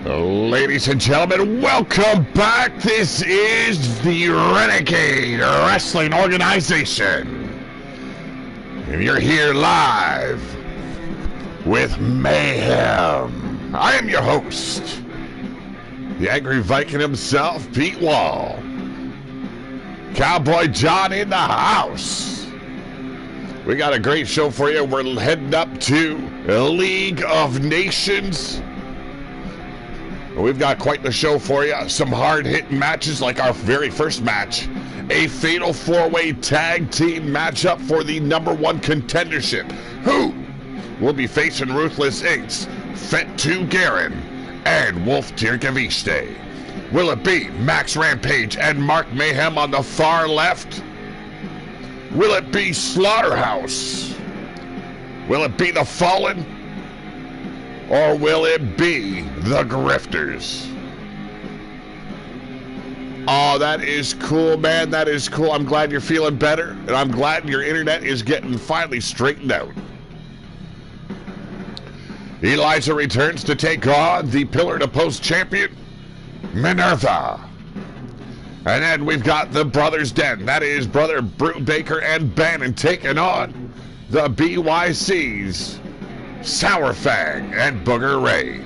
Ladies and gentlemen, welcome back. This is the Renegade Wrestling Organization. And you're here live with Mayhem. I am your host, the Angry Viking himself, Pete Wall. Cowboy John in the house. We got a great show for you. We're heading up to League of Nations. We've got quite the show for you. Some hard-hitting matches like our very first match. A fatal four-way tag team matchup for the #1 contendership. Who will be facing Ruthless Inc.'s Fatu Garin and Wolf Tirgaviste? Will it be Max Rampage and Mark Mayhem on the far left? Will it be Slaughterhouse? Will it be the Fallen? Or will it be the Grifters? Oh, that is cool, man. That is cool. I'm glad you're feeling better, and I'm glad your internet is getting finally straightened out. Eliza returns to take on the pillar-to-post champion, Minerva. And then we've got the Brothers Den. That is Brother Brute Baker and Bannon taking on the BYCs, Sour Fang and Booger Ray.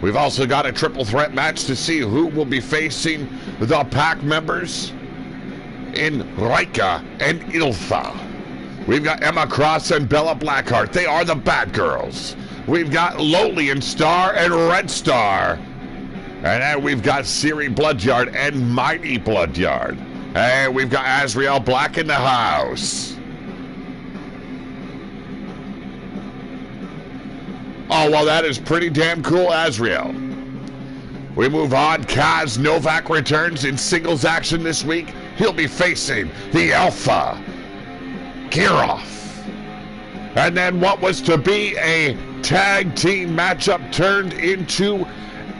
We've also got a triple threat match to see who will be facing the Pack members in Rika and Ilfa. We've got Emma Cross and Bella Blackheart. They are the Bad Girls. We've got Lolian Star and Red Star. And then we've got Siri Bloodyard and Mighty Bloodyard. And we've got Azrael Black in the house. Oh, well, that is pretty damn cool, Azrael. We move on. Kaz Novak returns in singles action this week. He'll be facing the Alpha, Kirov. And then what was to be a tag team matchup turned into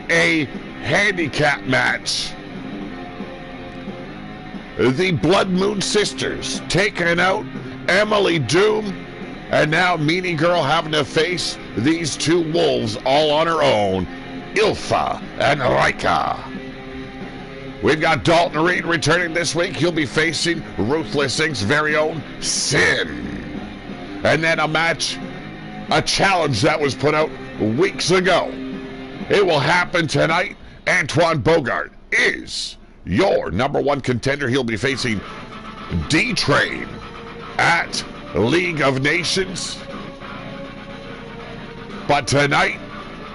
a handicap match. The Blood Moon Sisters taking out Emily Doom, and now Meanie Girl having to face these two wolves all on her own, Ilfa and Rika. We've got Dalton Reed returning this week. He'll be facing Ruthless Inc.'s very own Sin. And then a challenge that was put out weeks ago. It will happen tonight. Antoine Bogart is your #1 contender. He'll be facing D-Train at League of Nations. But tonight,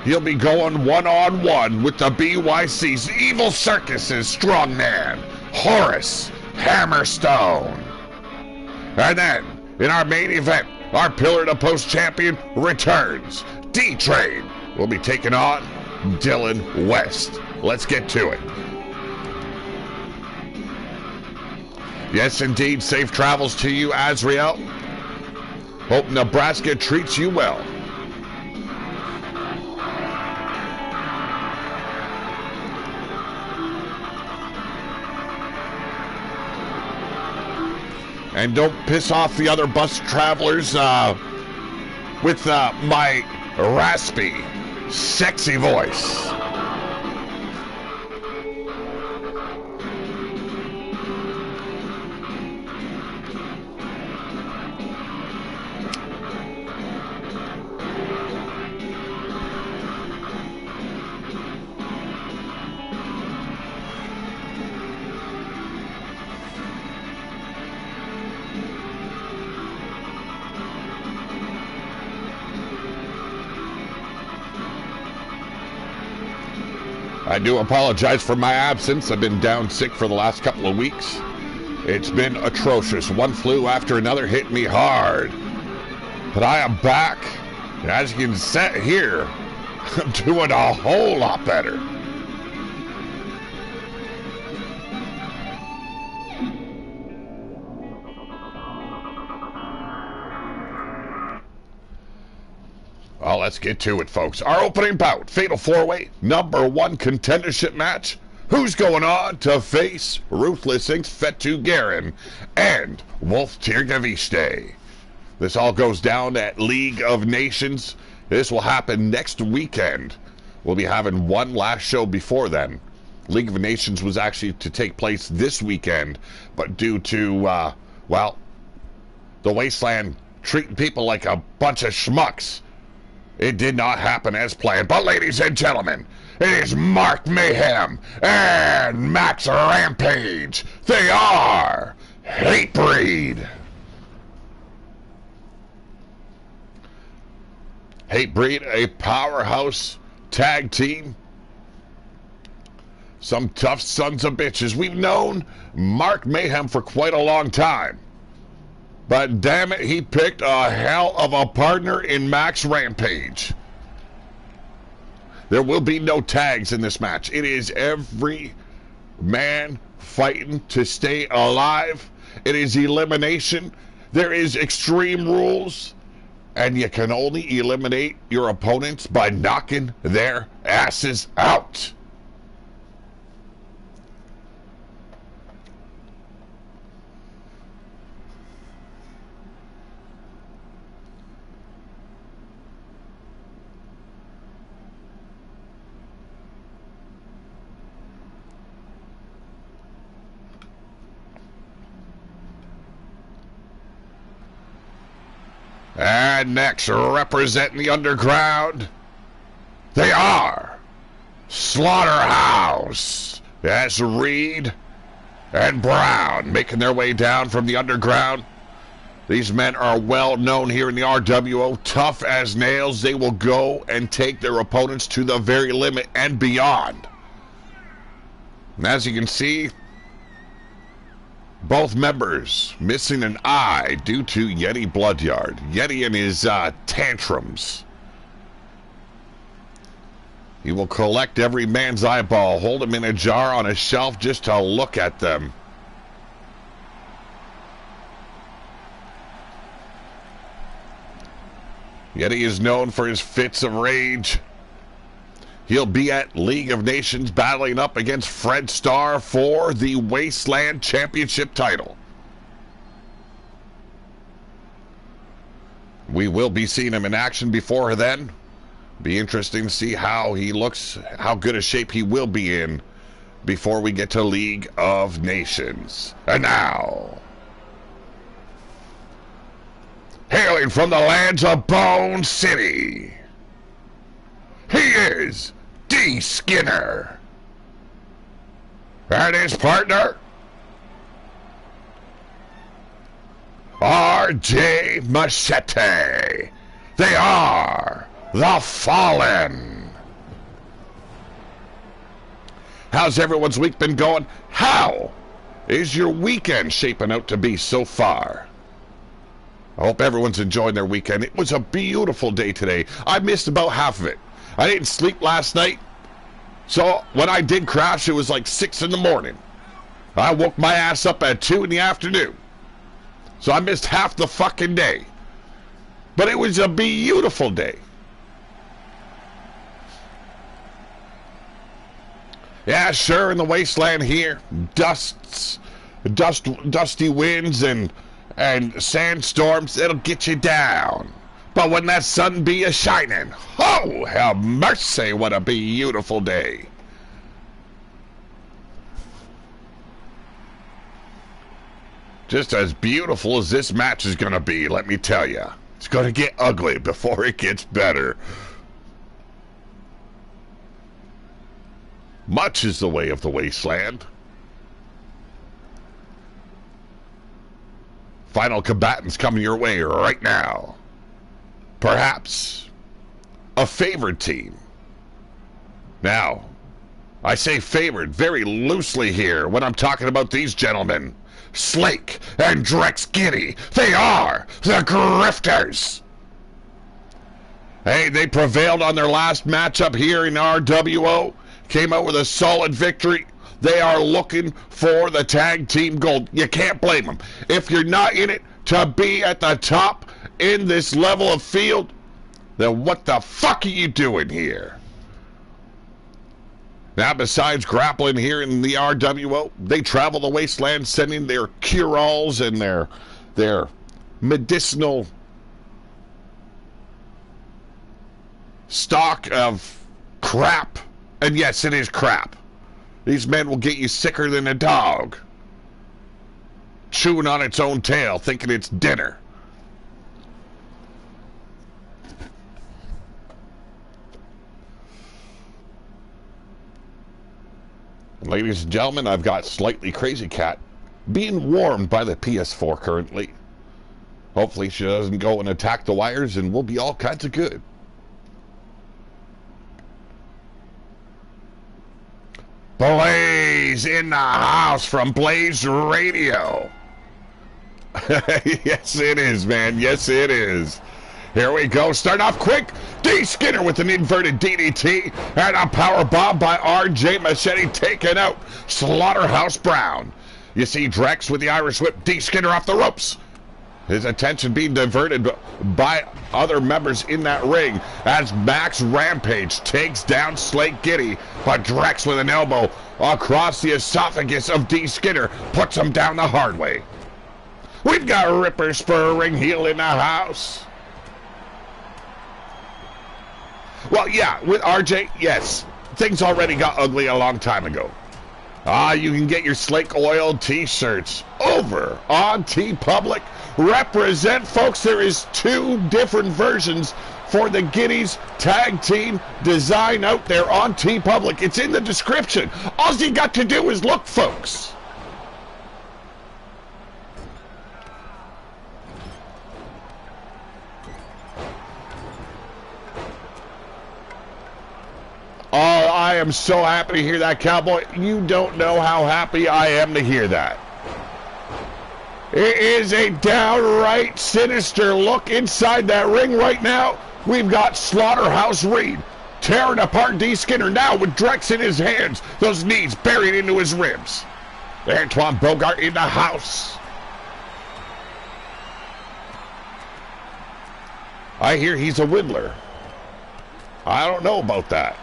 he'll be going one-on-one with the BYC's Evil Circus's strongman, Horace Hammerstone. And then, in our main event, our pillar-to-post champion returns. D-Train will be taking on Dylan West. Let's get to it. Yes, indeed. Safe travels to you, Azrael. Hope Nebraska treats you well. And don't piss off the other bus travelers with my raspy, sexy voice. I do apologize for my absence. I've been down sick for the last couple of weeks. It's been atrocious. One flu after another hit me hard. But I am back. As you can see here, I'm doing a whole lot better. Well, let's get to it, folks. Our opening bout, Fatal 4-Way, #1 contendership match. Who's going on to face Ruthless Inc.'s Fatu Garin and Wolf Tirgaviste? This all goes down at League of Nations. This will happen next weekend. We'll be having one last show before then. League of Nations was actually to take place this weekend, but due to, well, the Wasteland treating people like a bunch of schmucks, it did not happen as planned. But ladies and gentlemen, it is Mark Mayhem and Max Rampage. They are Hatebreed. Hatebreed, a powerhouse tag team. Some tough sons of bitches. We've known Mark Mayhem for quite a long time. But damn it, he picked a hell of a partner in Max Rampage. There will be no tags in this match. It is every man fighting to stay alive. It is elimination. There is extreme rules. And you can only eliminate your opponents by knocking their asses out. And next, representing the underground, they are Slaughterhouse. That's Reed and Brown making their way down from the underground. These men are well known here in the RWO. Tough as nails. They will go and take their opponents to the very limit and beyond. And as you can see, both members missing an eye due to Yeti Bloodyard. Yeti and his tantrums. He will collect every man's eyeball, hold them in a jar on a shelf just to look at them. Yeti is known for his fits of rage. He'll be at League of Nations battling up against Fred Starr for the Wasteland Championship title. We will be seeing him in action before then. Be interesting to see how he looks, how good a shape he will be in before we get to League of Nations. And now, hailing from the lands of Bone City, he is D. Skinner. And his partner, R.J. Machete. They are the Fallen. How's everyone's week been going? How is your weekend shaping out to be so far? I hope everyone's enjoying their weekend. It was a beautiful day today. I missed about half of it. I didn't sleep last night, so when I did crash, it was like 6 in the morning. I woke my ass up at 2 in the afternoon, so I missed half the fucking day. But it was a beautiful day. Yeah, sure, in the wasteland here, dusty winds and sandstorms, it'll get you down. But when that sun be a-shining, oh, have mercy, what a beautiful day. Just as beautiful as this match is going to be, let me tell you. It's going to get ugly before it gets better. Much is the way of the wasteland. Final combatants coming your way right now. Perhaps a favored team. Now, I say favored very loosely here when I'm talking about these gentlemen. Slake and Drex Giddy. They are the Grifters. Hey, they prevailed on their last matchup here in RWO. Came out with a solid victory. They are looking for the tag team gold. You can't blame them. If you're not in it to be at the top in this level of field, then what the fuck are you doing here? Now, besides grappling here in the RWO, they travel the wasteland sending their cure-alls and their medicinal stock of crap. And yes, it is crap. These men will get you sicker than a dog. Chewing on its own tail, thinking it's dinner. Ladies and gentlemen, I've got Slightly Crazy Cat being warmed by the PS4 currently. Hopefully she doesn't go and attack the wires and we'll be all kinds of good. Blaze in the house from Blaze Radio. Yes, it is, man. Yes, it is. Here we go. Start off quick. D. Skinner with an inverted DDT and a power bomb by RJ Machete taking out Slaughterhouse Brown. You see Drex with the Irish whip. D. Skinner off the ropes. His attention being diverted by other members in that ring as Max Rampage takes down Slate Giddy, but Drex with an elbow across the esophagus of D. Skinner puts him down the hard way. We've got Ripper Spurring Heel in the house. Well, yeah, with RJ, yes, things already got ugly a long time ago. You can get your Slake Oil t-shirts over on TeePublic. Represent, folks. There is 2 different versions for the Giddies tag team design out there on TeePublic. It's in the description. All you got to do is look, folks. Oh, I am so happy to hear that, Cowboy. You don't know how happy I am to hear that. It is a downright sinister look inside that ring right now. We've got Slaughterhouse Reed tearing apart D. Skinner now with Drex in his hands, those knees buried into his ribs. Antoine Bogart in the house. I hear he's a whittler. I don't know about that.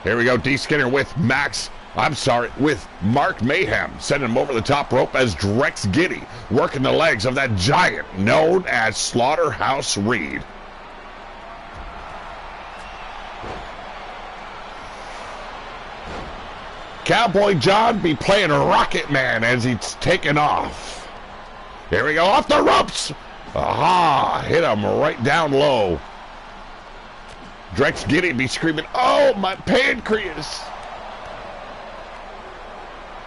Here we go, D. Skinner with with Mark Mayhem, sending him over the top rope as Drex Giddy working the legs of that giant known as Slaughterhouse Reed. Cowboy John be playing Rocket Man as he's taking off. Here we go, off the ropes. Aha, hit him right down low. Drex Giddy be screaming, oh, my pancreas.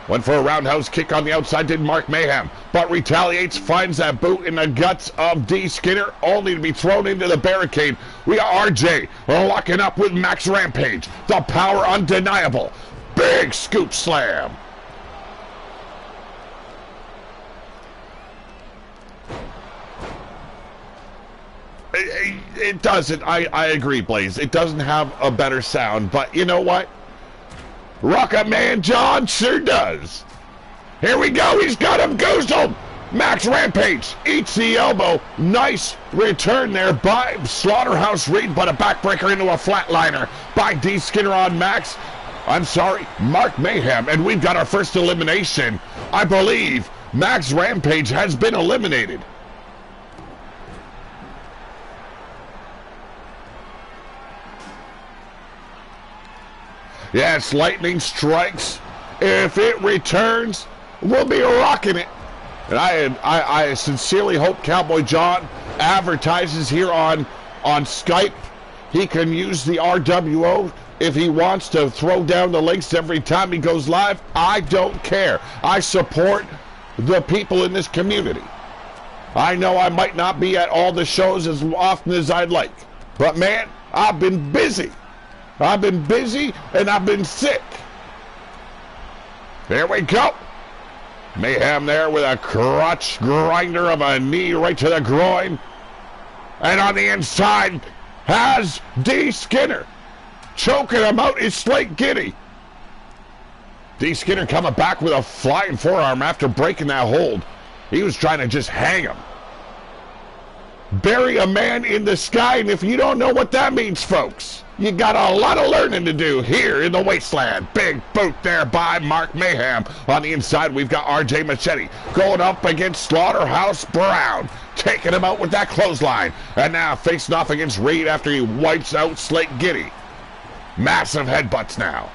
Went for a roundhouse kick on the outside, did Mark Mayhem, but retaliates, finds that boot in the guts of D. Skinner, only to be thrown into the barricade. We are RJ locking up with Max Rampage. The power undeniable. Big scoop slam. It doesn't, I agree, Blaze. It doesn't have a better sound, but you know what? Rocket Man John sure does. Here we go, he's got him goozled. Max Rampage eats the elbow. Nice return there by Slaughterhouse Reed, but a backbreaker into a flatliner by D. Skinner on Max. I'm sorry, Mark Mayhem, and we've got our first elimination. I believe Max Rampage has been eliminated. Yes, lightning strikes. If it returns, we'll be rocking it. And I sincerely hope Cowboy John advertises here on Skype. He can use the RWO if he wants to throw down the links every time he goes live. I don't care. I support the people in this community. I know I might not be at all the shows as often as I'd like, but man, I've been busy. I've been busy and I've been sick. There we go. Mayhem there with a crotch grinder of a knee right to the groin. And on the inside has D. Skinner. Choking him out is Slate Giddy. D. Skinner coming back with a flying forearm after breaking that hold. He was trying to just hang him. Bury a man in the sky, and if you don't know what that means, folks, you got a lot of learning to do here in the wasteland. Big boot there by Mark Mayhem. On the inside, we've got RJ Machete going up against Slaughterhouse Brown, taking him out with that clothesline. And now facing off against Reed after he wipes out Slate Giddy. Massive headbutts now.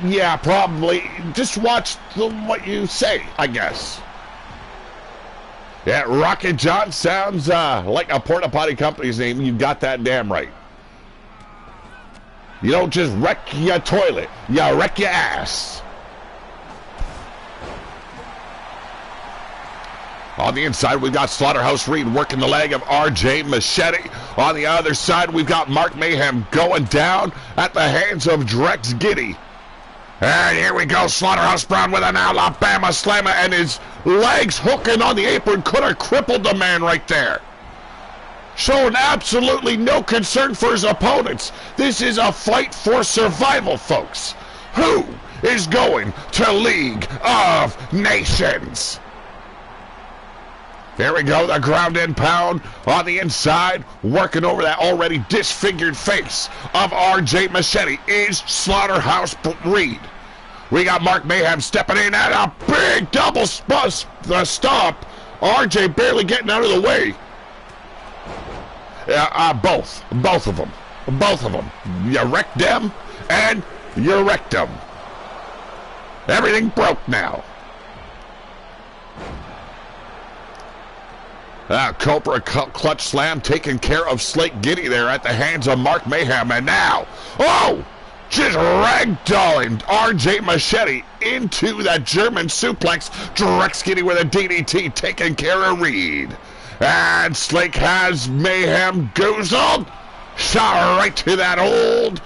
Yeah, probably. Just watch what you say, I guess. Yeah, Rocket John sounds like a porta potty company's name. You got that damn right. You don't just wreck your toilet, you wreck your ass. On the inside, we've got Slaughterhouse Reed working the leg of RJ Machete. On the other side, we've got Mark Mayhem going down at the hands of Drex Giddy. And here we go, Slaughterhouse Brown with an Alabama slammer, and his legs hooking on the apron could have crippled the man right there. Showing absolutely no concern for his opponents. This is a fight for survival, folks. Who is going to League of Nations? There we go, the ground and pound on the inside, working over that already disfigured face of RJ Machete is Slaughterhouse Reed. We got Mark Mayhem stepping in at a big double stomp. RJ barely getting out of the way. Both of them. You wrecked them, and you wrecked them. Everything broke now. Cobra clutch slam taking care of Slate Giddy there at the hands of Mark Mayhem. And now, just ragdolling RJ Machete into that German suplex. Drex Giddy with a DDT taking care of Reed. And Slake has Mayhem goozled. Shot right to that old,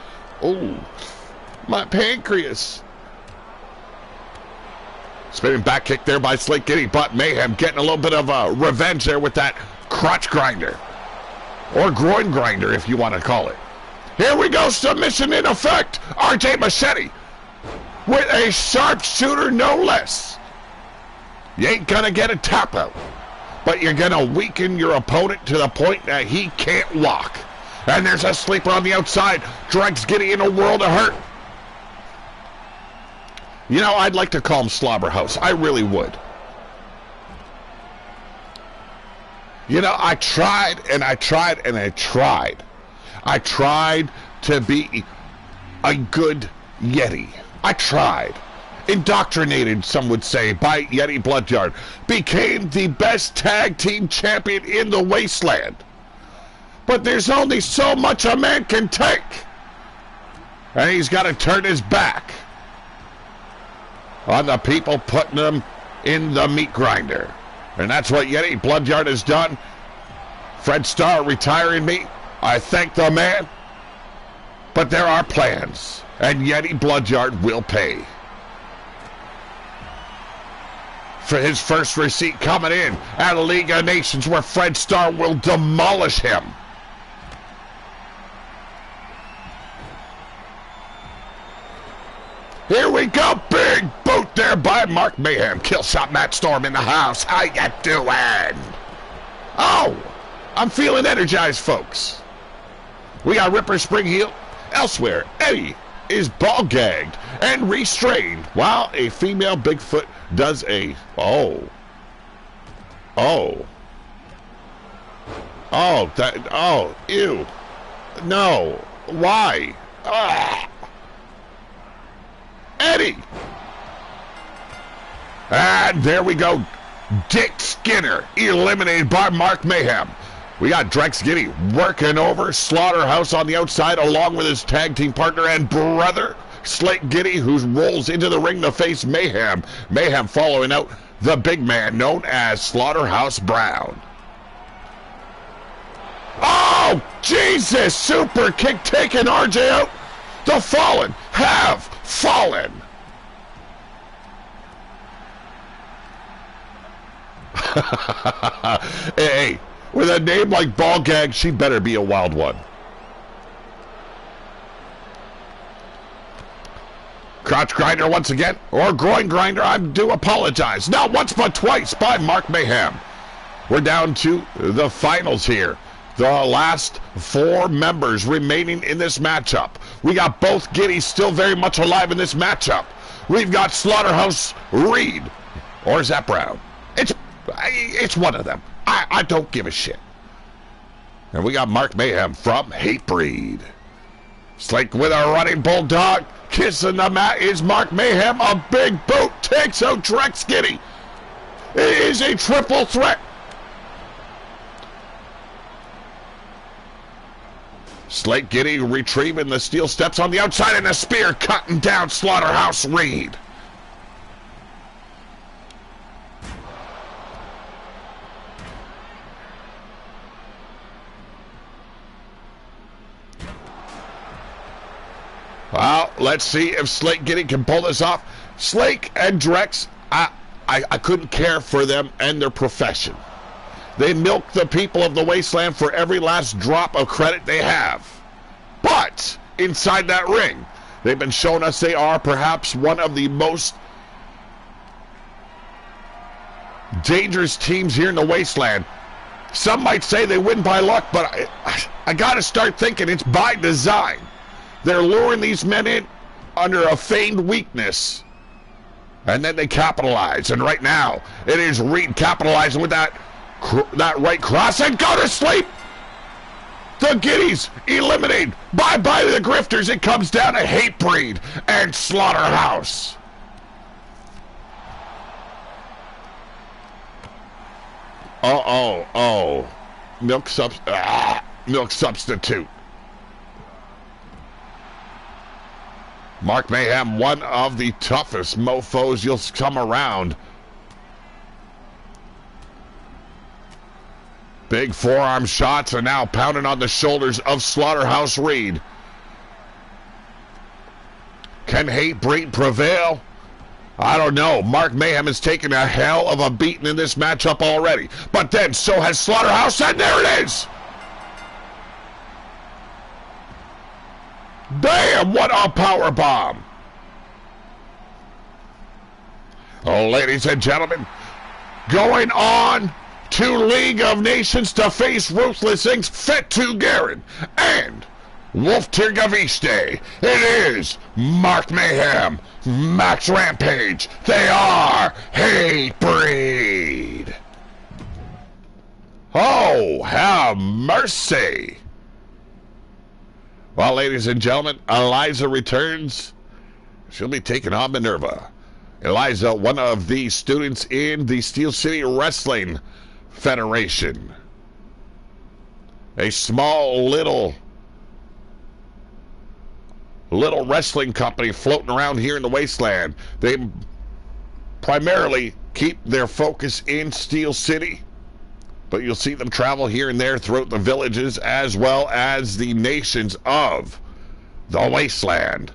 my pancreas. Spinning back kick there by Slate Giddy, but Mayhem getting a little bit of revenge there with that crotch grinder. Or groin grinder, if you want to call it. Here we go, submission in effect. RJ Machete with a sharpshooter, no less. You ain't gonna get a tap out, but you're gonna weaken your opponent to the point that he can't walk. And there's a sleeper on the outside. Drex Giddy in a world of hurt. You know, I'd like to call him Slobberhouse. I really would. You know, I tried and I tried and I tried. I tried to be a good Yeti. I tried. Indoctrinated, some would say, by Yeti Bloodyard. Became the best tag team champion in the wasteland. But there's only so much a man can take. And he's got to turn his back on the people putting him in the meat grinder. And that's what Yeti Bloodyard has done. Fred Starr retiring me. I thank the man. But there are plans. And Yeti Bloodyard will pay. For his first receipt coming in at a League of Nations where Fred Starr will demolish him. Here we go, big boot there by Mark Mayhem. Killshot Matt Storm in the house. How you doing? Oh, I'm feeling energized, folks. We got Ripper Spring Heel. Elsewhere, Eddie is ball gagged and restrained while a female Bigfoot does a ew. No. Why? Eddie. And there we go. Dick Skinner eliminated by Mark Mayhem. We got Drex Giddy working over Slaughterhouse on the outside along with his tag team partner and brother Slate Giddy, who rolls into the ring to face Mayhem. Mayhem following out the big man known as Slaughterhouse Brown. Oh, Jesus! Super kick taking RJ out. The fallen have fallen. Hey, with a name like Ball Gag, she better be a wild one. Crotch grinder once again, or groin grinder, I do apologize. Not once but twice by Mark Mayhem. We're down to the finals here. The last four members remaining in this matchup. We got both Giddies still very much alive in this matchup. We've got Slaughterhouse Reed, or is that Brown? It's one of them. I don't give a shit. And we got Mark Mayhem from Hatebreed. Slake with a running bulldog. Kissing the mat is Mark Mayhem. A big boot takes out Drex Giddy. It is a triple threat. Slake Giddy retrieving the steel steps on the outside, and a spear cutting down Slaughterhouse Reed. Well, let's see if Slake Giddy can pull this off. Slake and Drex, I couldn't care for them and their profession. They milk the people of the wasteland for every last drop of credit they have. But inside that ring, they've been showing us they are perhaps one of the most dangerous teams here in the wasteland. Some might say they win by luck, but I got to start thinking it's by design. They're luring these men in under a feigned weakness, and then they capitalize. And right now, it is Reed capitalizing with that right cross, and go to sleep. The Giddies eliminated. Bye-bye to the Grifters. It comes down to Hatebreed and Slaughterhouse. Oh. Milk substitute. Mark Mayhem, one of the toughest mofos you'll come around. Big forearm shots are now pounding on the shoulders of Slaughterhouse Reed. Can Hatebreed prevail? I don't know. Mark Mayhem has taken a hell of a beating in this matchup already. But then so has Slaughterhouse, and there it is! Damn, what a power bomb! Oh, ladies and gentlemen, going on to League of Nations to face Ruthless Inc.'s Fetu Garen and Wolf Tirgaviste. It is Mark Mayhem, Max Rampage. They are Hatebreed. Oh, have mercy. Well, ladies and gentlemen, Eliza returns. She'll be taking on Minerva. Eliza, one of the students in the Steel City Wrestling Federation. A small little wrestling company floating around here in the wasteland. They primarily keep their focus in Steel City, but you'll see them travel here and there throughout the villages as well as the nations of the wasteland.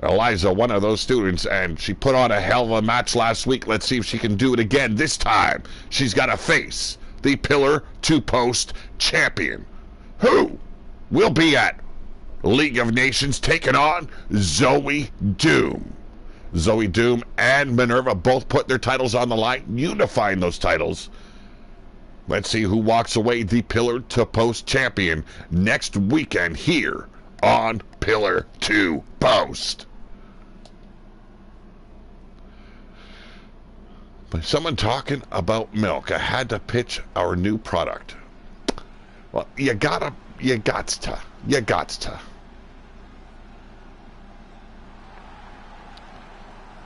Eliza, one of those students, and she put on a hell of a match last week. Let's see if she can do it again. This time, she's got to face the Pillar 2-Post champion, who will be at League of Nations taking on Zoe Doom. Zoe Doom and Minerva both put their titles on the line, unifying those titles. Let's see who walks away the Pillar 2-Post champion next weekend here on Pillar 2-Post. But someone talking about milk. I had to pitch our new product. Well, you gots to.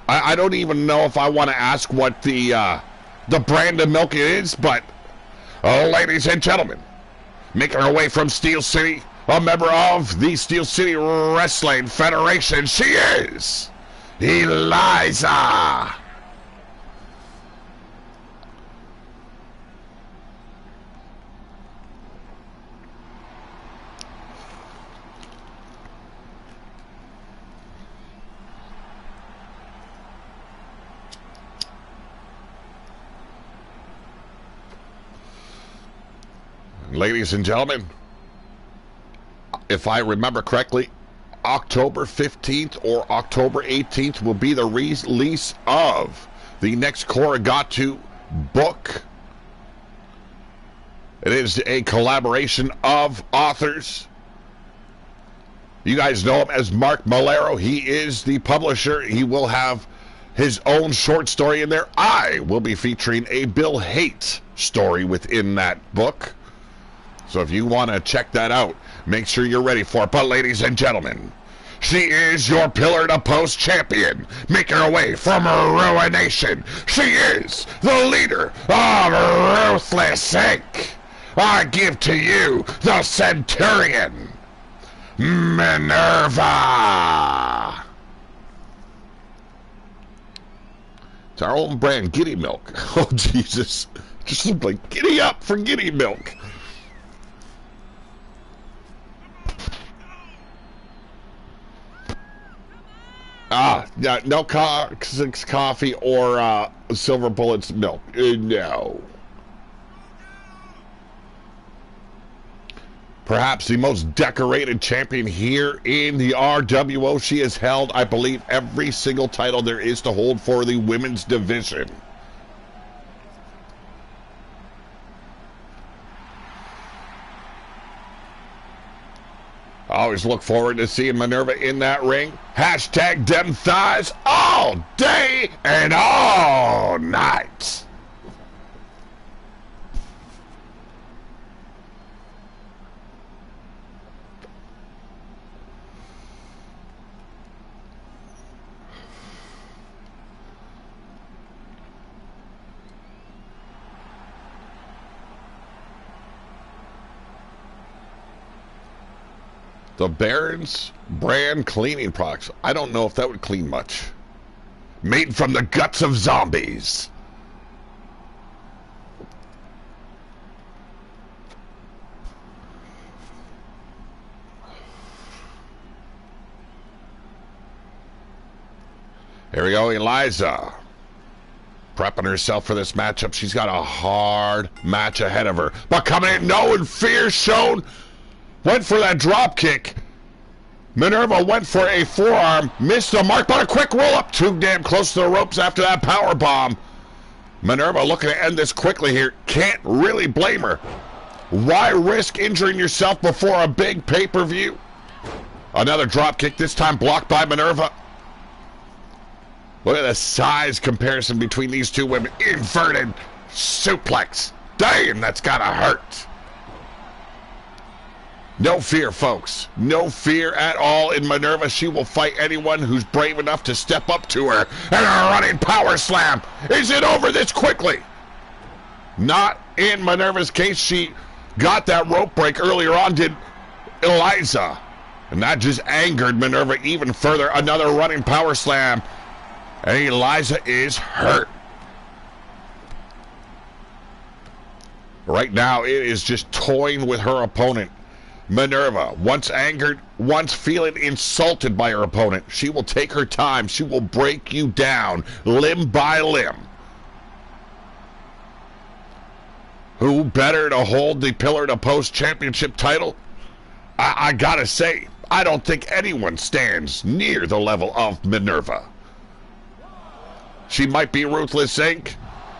I don't even know if I want to ask what the brand of milk is, but oh, ladies and gentlemen, making her way from Steel City, a member of the Steel City Wrestling Federation, she is Eliza. Ladies and gentlemen, if I remember correctly, October 15th or October 18th will be the release of the next Korogatu book. It is a collaboration of authors. You guys know him as Mark Malero. He is the publisher. He will have his own short story in there. I will be featuring a Bill Haight story within that book. So if you want to check that out, make sure you're ready for it. But ladies and gentlemen, she is your pillar to post champion, making her way from ruination. She is the leader of Ruthless Inc. I give to you the Centurion, Minerva. It's our own brand, Giddy Milk. Oh, Jesus. Just look like giddy up for Giddy Milk. Yeah, no coffee or Silver Bullets milk. No. Perhaps the most decorated champion here in the RWO. She has held, I believe, every single title there is to hold for the women's division. I always look forward to seeing Minerva in that ring. Hashtag dem thighs all day and all night. The Baron's brand cleaning products. I don't know if that would clean much. Made from the guts of zombies. Here we go, Eliza. Prepping herself for this matchup. She's got a hard match ahead of her. But coming in, no fear shown. Went for that drop kick. Minerva went for a forearm, missed the mark, but a quick roll up. Too damn close to the ropes after that power bomb. Minerva looking to end this quickly here. Can't really blame her. Why risk injuring yourself before a big pay-per-view? Another drop kick, this time blocked by Minerva. Look at the size comparison between these two women. Inverted suplex. Damn, that's gotta hurt. No fear, folks. No fear at all in Minerva. She will fight anyone who's brave enough to step up to her. And a running power slam. Is it over this quickly? Not in Minerva's case. She got that rope break earlier on, did Eliza. And that just angered Minerva even further. Another running power slam. And Eliza is hurt. Right now, it is just toying with her opponent. Minerva, once angered, once feeling insulted by her opponent, she will take her time. She will break you down limb by limb. Who better to hold the Pillar to Post Championship title? I gotta say, I don't think anyone stands near the level of Minerva. She might be Ruthless Inc.,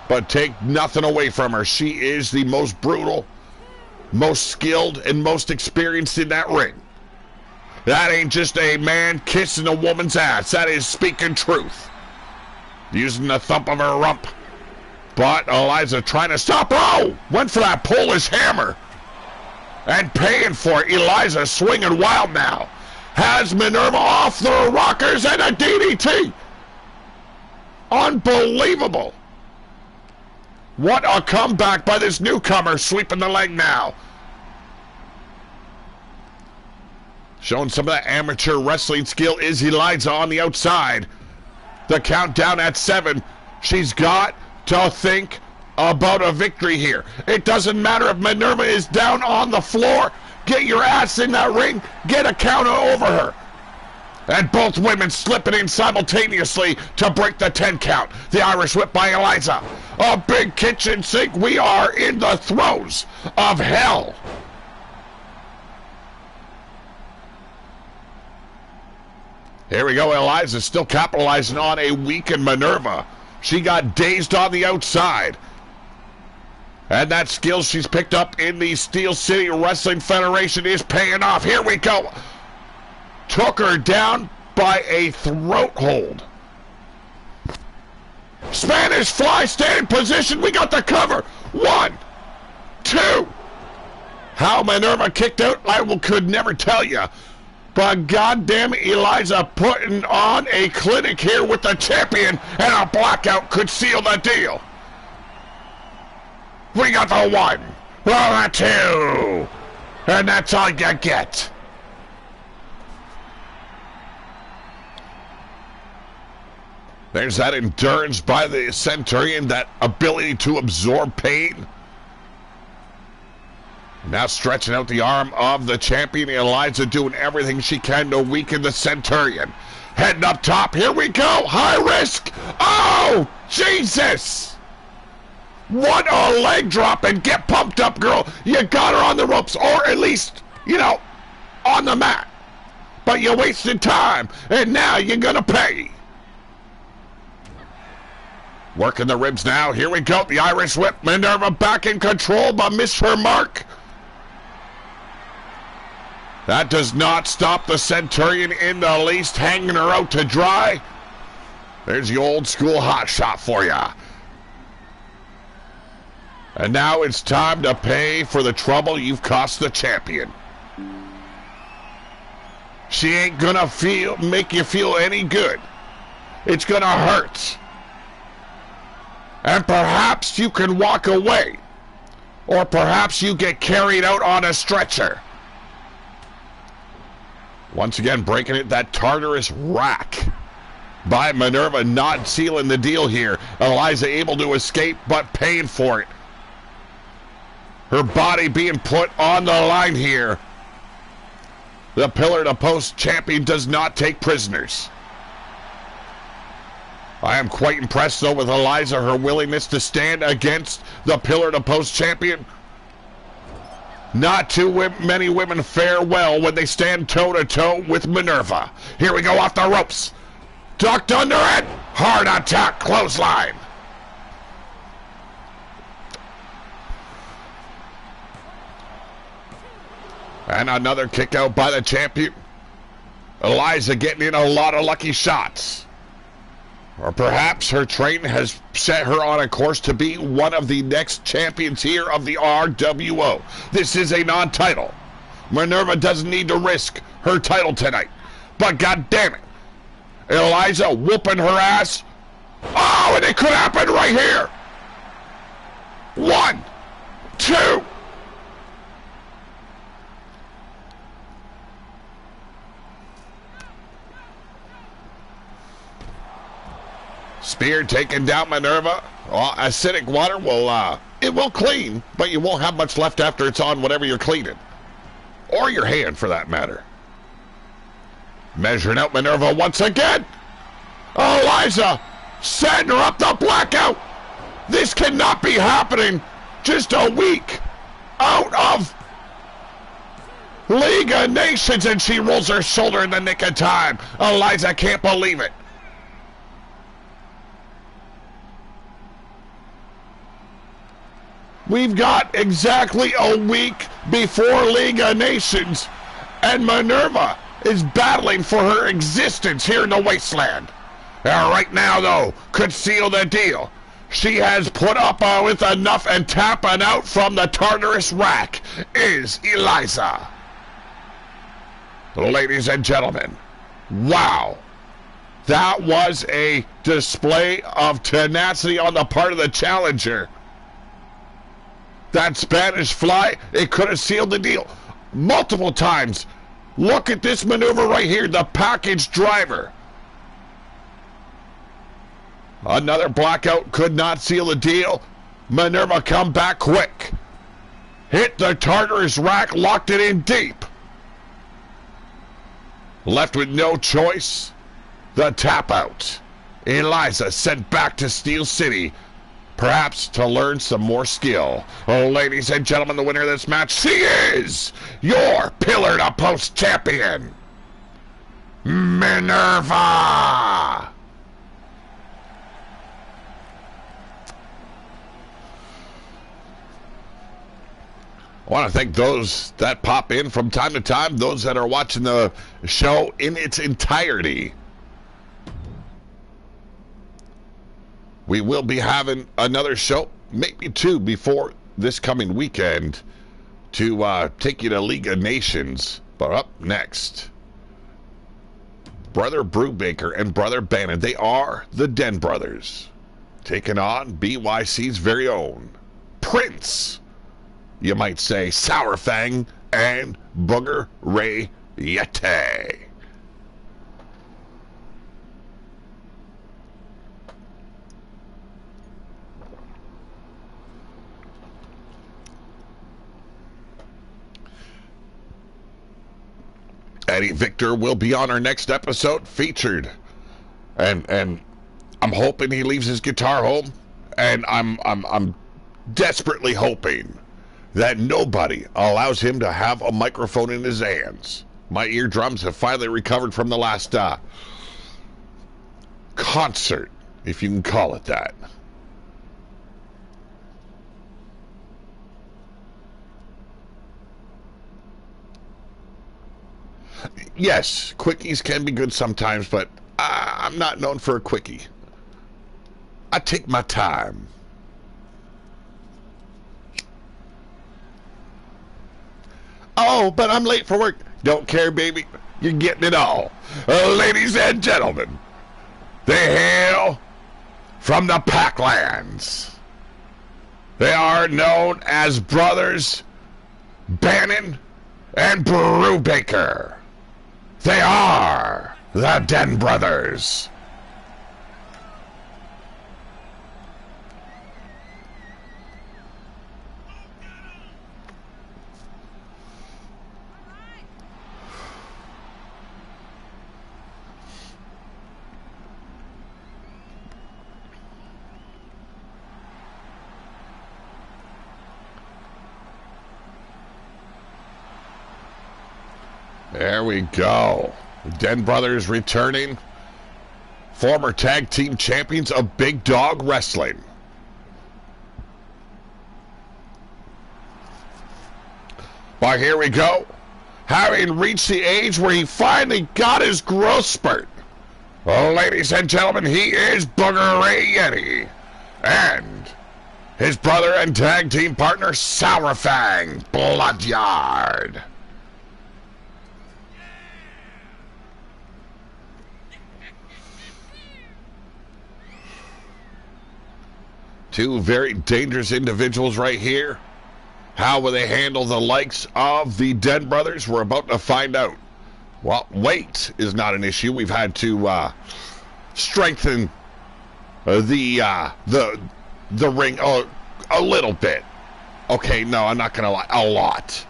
but take nothing away from her. She is the most brutal, most skilled, and most experienced in that ring. That ain't just a man kissing a woman's ass. That is speaking truth. Using the thump of her rump. But Eliza trying to stop her. Oh! Went for that Polish hammer. And paying for it. Eliza swinging wild now. Has Minerva off the rockers and a DDT. Unbelievable. What a comeback by this newcomer, sweeping the leg now. Showing some of that amateur wrestling skill is Eliza on the outside. The countdown at 7. She's got to think about a victory here. It doesn't matter if Minerva is down on the floor. Get your ass in that ring. Get a counter over her. And both women slipping in simultaneously to break the 10 count. The Irish whip by Eliza. A big kitchen sink. We are in the throes of hell. Here we go. Eliza still capitalizing on a weakened Minerva. She got dazed on the outside. And that skill she's picked up in the Steel City Wrestling Federation is paying off. Here we go. Took her down by a throat hold. Spanish Fly, stay in position. We got the cover. 1, 2. How Minerva kicked out, could never tell you. But goddamn it, Eliza putting on a clinic here with the champion, and a blackout could seal the deal. We got the 1. Well, the 2. And that's all you get. There's that endurance by the Centurion, that ability to absorb pain. Now stretching out the arm of the champion, Eliza doing everything she can to weaken the Centurion. Heading up top, here we go, high risk. Oh, Jesus! What a leg drop, and get pumped up, girl. You got her on the ropes, or at least, on the mat. But you wasted time, and now you're gonna pay. Working the ribs now, here we go, the Irish whip. Minerva back in control, but missed her mark. That does not stop the Centurion in the least, hanging her out to dry. There's the old school hot shot for ya. And now it's time to pay for the trouble you've cost the champion. She ain't gonna make you feel any good. It's gonna hurt. And perhaps you can walk away. Or perhaps you get carried out on a stretcher. Once again, breaking it, that Tartarus rack by Minerva, not sealing the deal here. Eliza able to escape, but paying for it. Her body being put on the line here. The pillar to post champion does not take prisoners. I am quite impressed, though, with Eliza, her willingness to stand against the pillar to post champion. Not too many women fare well when they stand toe-to-toe with Minerva. Here we go, off the ropes. Ducked under it. Hard attack, clothesline. And another kick out by the champion. Eliza getting in a lot of lucky shots. Or perhaps her training has set her on a course to be one of the next champions here of the RWO. This is a non-title. Minerva doesn't need to risk her title tonight. But god damn it, Eliza whooping her ass. Oh, and it could happen right here. 1, 2. Spear taking down Minerva. Well, acidic water will clean, but you won't have much left after it's on whatever you're cleaning. Or your hand, for that matter. Measuring out Minerva once again. Eliza setting her up the blackout. This cannot be happening just a week out of League of Nations, and she rolls her shoulder in the nick of time. Eliza can't believe it. We've got exactly a week before League of Nations, and Minerva is battling for her existence here in the wasteland. Right now, though, could seal the deal. She has put up with enough, and tapping out from the Tartarus rack is Eliza. Ladies and gentlemen, wow. That was a display of tenacity on the part of the challenger. That Spanish Fly, it could have sealed the deal multiple times. Look at this maneuver right here, the package driver. Another blackout could not seal the deal. Minerva come back quick. Hit the Tartarus rack, locked it in deep. Left with no choice, the tap out. Eliza sent back to Steel City, perhaps to learn some more skill. Oh, ladies and gentlemen, the winner of this match, she is your pillar to post champion, Minerva. I want to thank those that pop in from time to time, those that are watching the show in its entirety. we will be having another show, maybe two, before this coming weekend to take you to League of Nations. But up next, Brother Brubaker and Brother Bannon, they are the Den Brothers, taking on BYC's very own Prince, you might say, Sourfang and Booger Ray Yeti. Eddie Victor will be on our next episode featured, and I'm hoping he leaves his guitar home, and I'm desperately hoping that nobody allows him to have a microphone in his hands. My eardrums have finally recovered from the last concert, if you can call it that. Yes, quickies can be good sometimes, but I'm not known for a quickie. I take my time. Oh, but I'm late for work. Don't care, baby. You're getting it all. Ladies and gentlemen, they hail from the Packlands. They are known as Brothers Bannon and Brubaker. They are the Den Brothers. There we go. Den Brothers returning. Former tag team champions of Big Dog Wrestling. But here we go. Having reached the age where he finally got his growth spurt. Oh, ladies and gentlemen, he is Booger Ray Yeti. And his brother and tag team partner, Sourfang Bloodyard. Two very dangerous individuals right here. How will they handle the likes of the Den Brothers? We're about to find out. Well, weight is not an issue. We've had to strengthen the ring a little bit. Okay, no, I'm not gonna lie, a lot.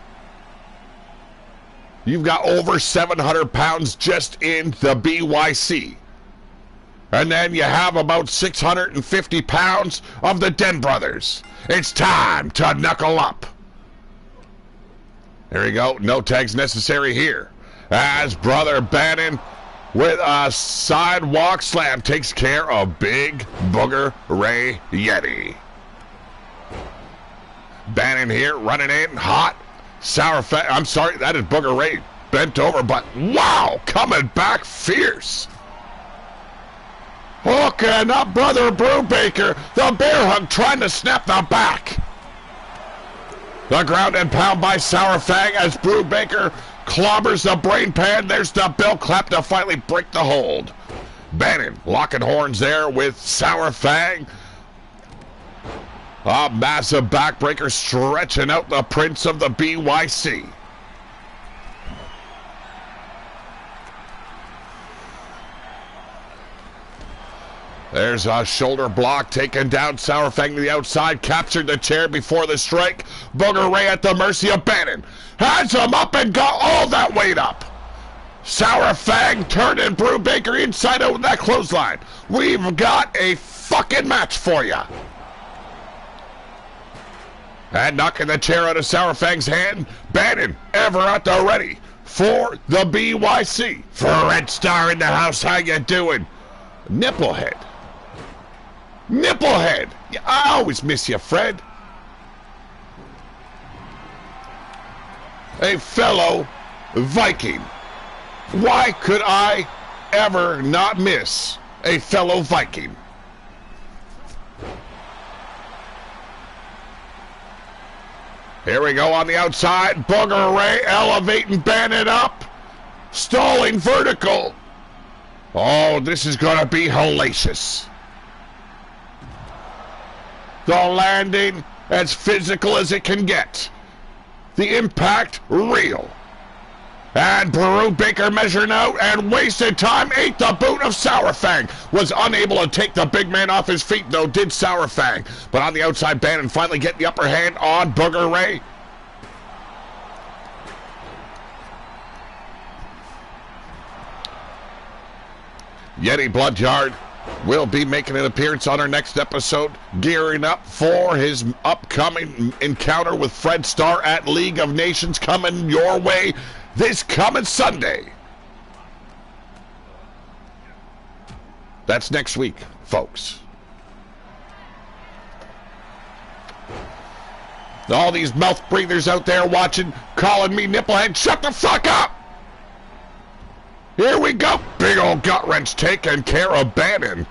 You've got over 700 pounds just in the BYC. And then you have about 650 pounds of the Den Brothers. It's time to knuckle up. There you go. No tags necessary here. As Brother Bannon with a sidewalk slam takes care of Big Booger Ray Yeti. Bannon here running in hot. I'm sorry, that is Booger Ray bent over, but wow, coming back fierce. Hooking up Brother Brubaker. The bear hug trying to snap the back. The ground and pound by Sourfang as Brubaker clobbers the brain pan. There's the bell clap to finally break the hold. Bannon locking horns there with Sourfang. A massive backbreaker stretching out the Prince of the BYC. There's a shoulder block taken down. Sourfang to the outside. Captured the chair before the strike. Booger Ray at the mercy of Bannon. Has him up and got all that weight up. Sourfang turning Brubaker inside out with that clothesline. We've got a fucking match for you. And knocking the chair out of Sourfang's hand. Bannon ever at the ready for the BYC. Red Star in the house. How you doing? Nipplehead. Nipplehead! I always miss you, Fred. A fellow Viking. Why could I ever not miss a fellow Viking? Here we go on the outside. Booger Ray elevating Bandit up. Stalling vertical. Oh, this is going to be hellacious. The landing as physical as it can get. The impact real. And Brew Baker measuring out and wasted time. Ate the boot of Sour Fang. Was unable to take the big man off his feet, though, did Sour Fang. But on the outside, Bannon finally get the upper hand on Booger Ray. Yeti Bloodyard will be making an appearance on our next episode, gearing up for his upcoming encounter with Fred Starr at League of Nations, coming your way this coming Sunday. That's next week, folks. All these mouth breathers out there watching, calling me nipplehead, shut the fuck up! Here we go. Big old gut wrench taking care of Bannon.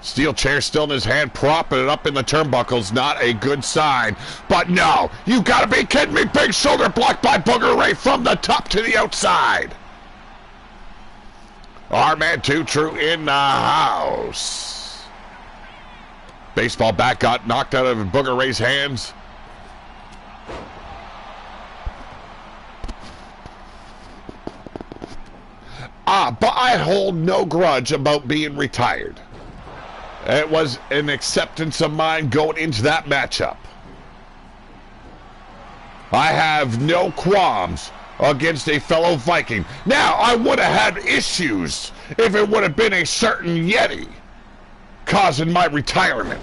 Steel chair still in his hand, propping it up in the turnbuckles. Not a good sign. But no, you gotta be kidding me. Big shoulder block by Booger Ray from the top to the outside. Our man Too True in the house. Baseball bat got knocked out of Booger Ray's hands. But I hold no grudge about being retired. It was an acceptance of mine going into that matchup. I have no qualms against a fellow Viking. Now, I would have had issues if it would have been a certain Yeti causing my retirement.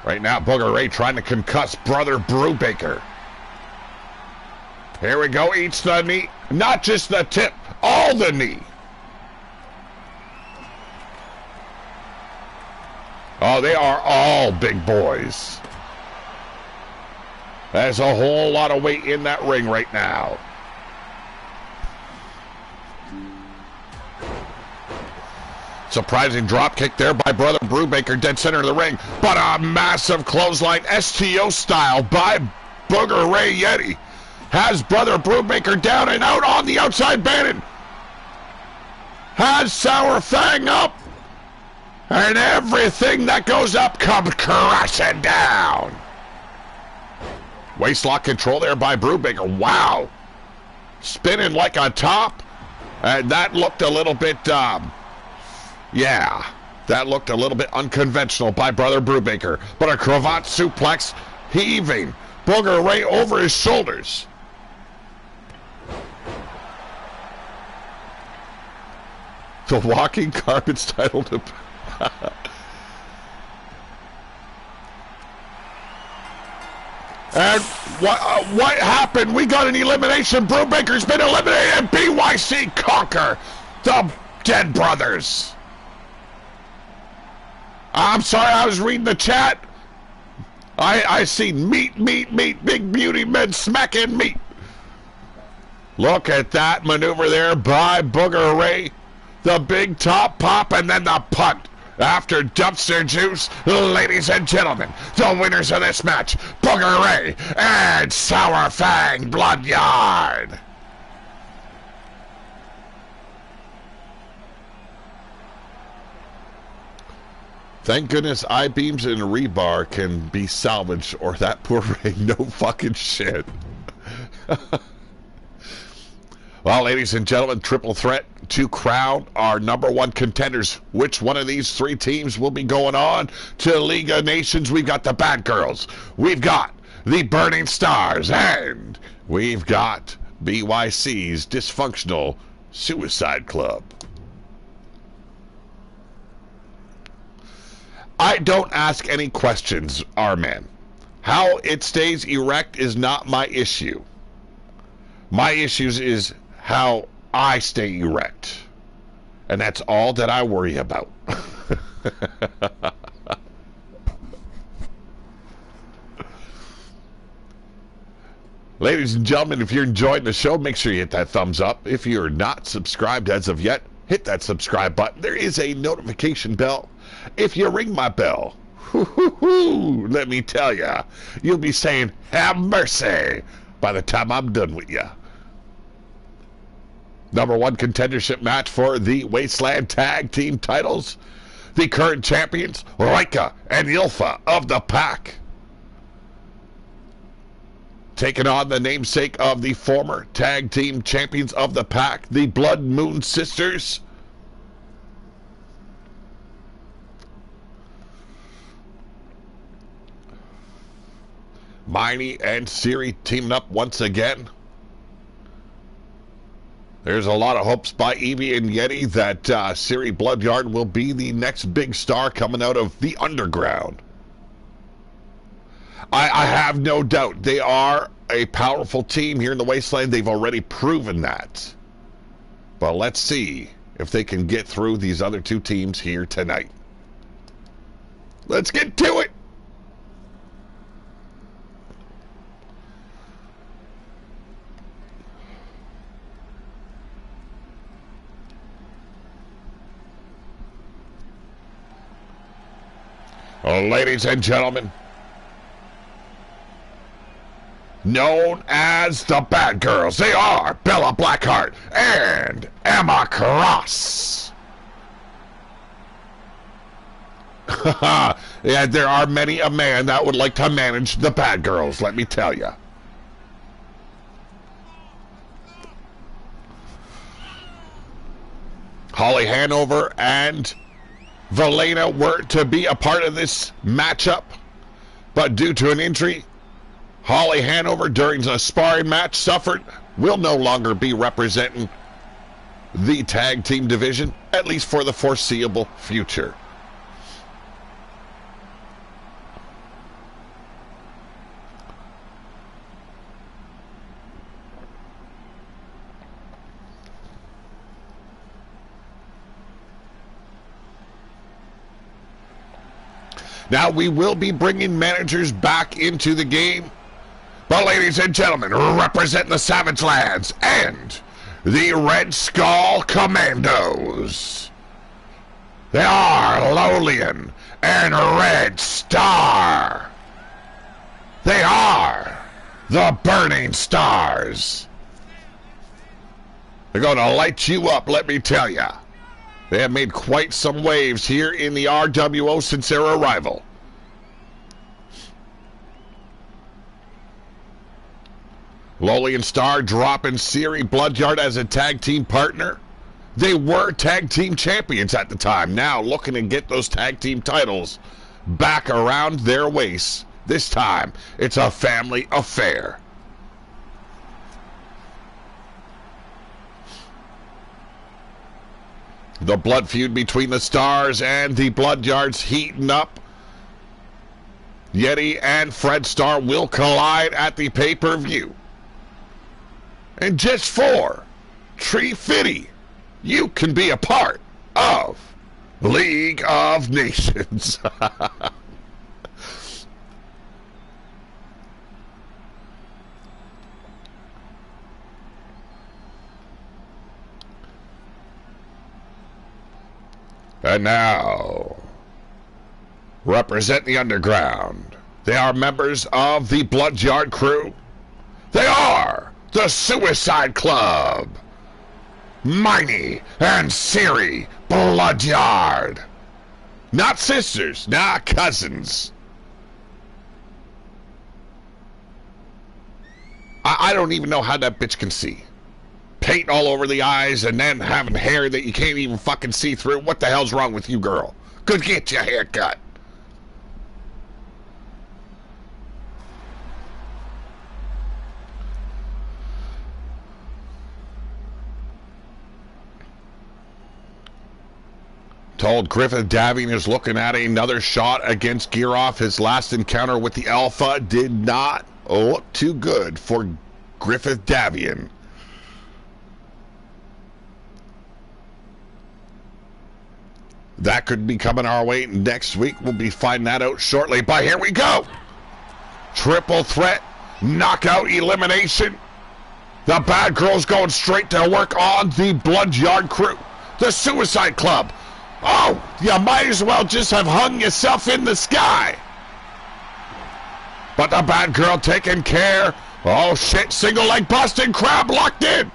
Right now, Booger Ray trying to concuss brother Brubaker. Here we go, eats the knee. Not just the tip, all the knee. Oh, they are all big boys. There's a whole lot of weight in that ring right now. Surprising drop kick there by brother Brubaker, dead center of the ring. But a massive clothesline, STO style, by Booger Ray Yeti. Has brother Brubaker down and out on the outside. Bannon has Sour Fang up. And everything that goes up comes crashing down. Waistlock control there by Brubaker. Wow. Spinning like a top. And that looked a little bit... yeah, that looked a little bit unconventional by brother Brubaker. But a cravat suplex heaving Booger Ray over his shoulders. The walking carpet's titled... And what happened? We got an elimination. Brubaker's been eliminated, and BYC conquer the Dead Brothers. I'm sorry, I was reading the chat. I see meat, big beauty men smacking meat. Look at that maneuver there by Booger Ray. The big top pop and then the punt. After dumpster juice, ladies and gentlemen, the winners of this match, Booger Ray and Sour Fang Bloodyard. Thank goodness I-beams and rebar can be salvaged, or that poor Ray, no fucking shit. Well, ladies and gentlemen, triple threat to crown our #1 contenders. Which one of these three teams will be going on to League of Nations? We've got the Bad Girls, we've got the Burning Stars, and we've got BYC's Dysfunctional Suicide Club. I don't ask any questions, R-Man. How it stays erect is not my issue. My issues is how I stay erect. And that's all that I worry about. Ladies and gentlemen, if you're enjoying the show, make sure you hit that thumbs up. If you're not subscribed as of yet, hit that subscribe button. There is a notification bell. If you ring my bell, let me tell you, you'll be saying, have mercy, by the time I'm done with you. #1 contendership match for the Wasteland Tag Team titles. The current champions, Rika and Ilfa of the Pack, taking on the namesake of the former Tag Team champions of the Pack, the Blood Moon Sisters. Miney and Siri teaming up once again. There's a lot of hopes by Evie and Yeti that Siri Bloodyard will be the next big star coming out of the underground. I have no doubt they are a powerful team here in the Wasteland. They've already proven that. But let's see if they can get through these other two teams here tonight. Let's get to it. Ladies and gentlemen, known as the Bad Girls, they are Bella Blackheart and Emma Cross. Yeah, there are many a man that would like to manage the Bad Girls, let me tell you. Holly Hanover and Valena were to be a part of this matchup, but due to an injury, Holly Hanover during a sparring match suffered, will no longer be representing the tag team division, at least for the foreseeable future. Now, we will be bringing managers back into the game. But ladies and gentlemen, representing the Savage Lands and the Red Skull Commandos, they are Lolian and Red Star. They are the Burning Stars. They're going to light you up, let me tell you. They have made quite some waves here in the RWO since their arrival. Lolian Star dropping Siri Bloodyard as a tag team partner. They were tag team champions at the time. Now looking to get those tag team titles back around their waists. This time, it's a family affair. The blood feud between the Stars and the Bloodyards heating up. Yeti and Fred Star will collide at the pay-per-view. And just for Tree Fitty, you can be a part of League of Nations. And now, represent the underground. They are members of the Bloodyard crew. They are the Suicide Club. Miney and Siri Bloodyard. Not sisters, not cousins. I don't even know how that bitch can see. Paint all over the eyes and then having hair that you can't even fucking see through. What the hell's wrong with you, girl? Go get your hair cut. Told Griffith Davian is looking at another shot against Gearoff. His last encounter with the Alpha did not look too good for Griffith Davian. That could be coming our way next week. We'll be finding that out shortly. But here we go. Triple threat, knockout elimination. The Bad Girls going straight to work on the Bloodyard crew. The Suicide Club. Oh, you might as well just have hung yourself in the sky. But the bad girl taking care. Oh, shit. Single leg busting. Crab locked in.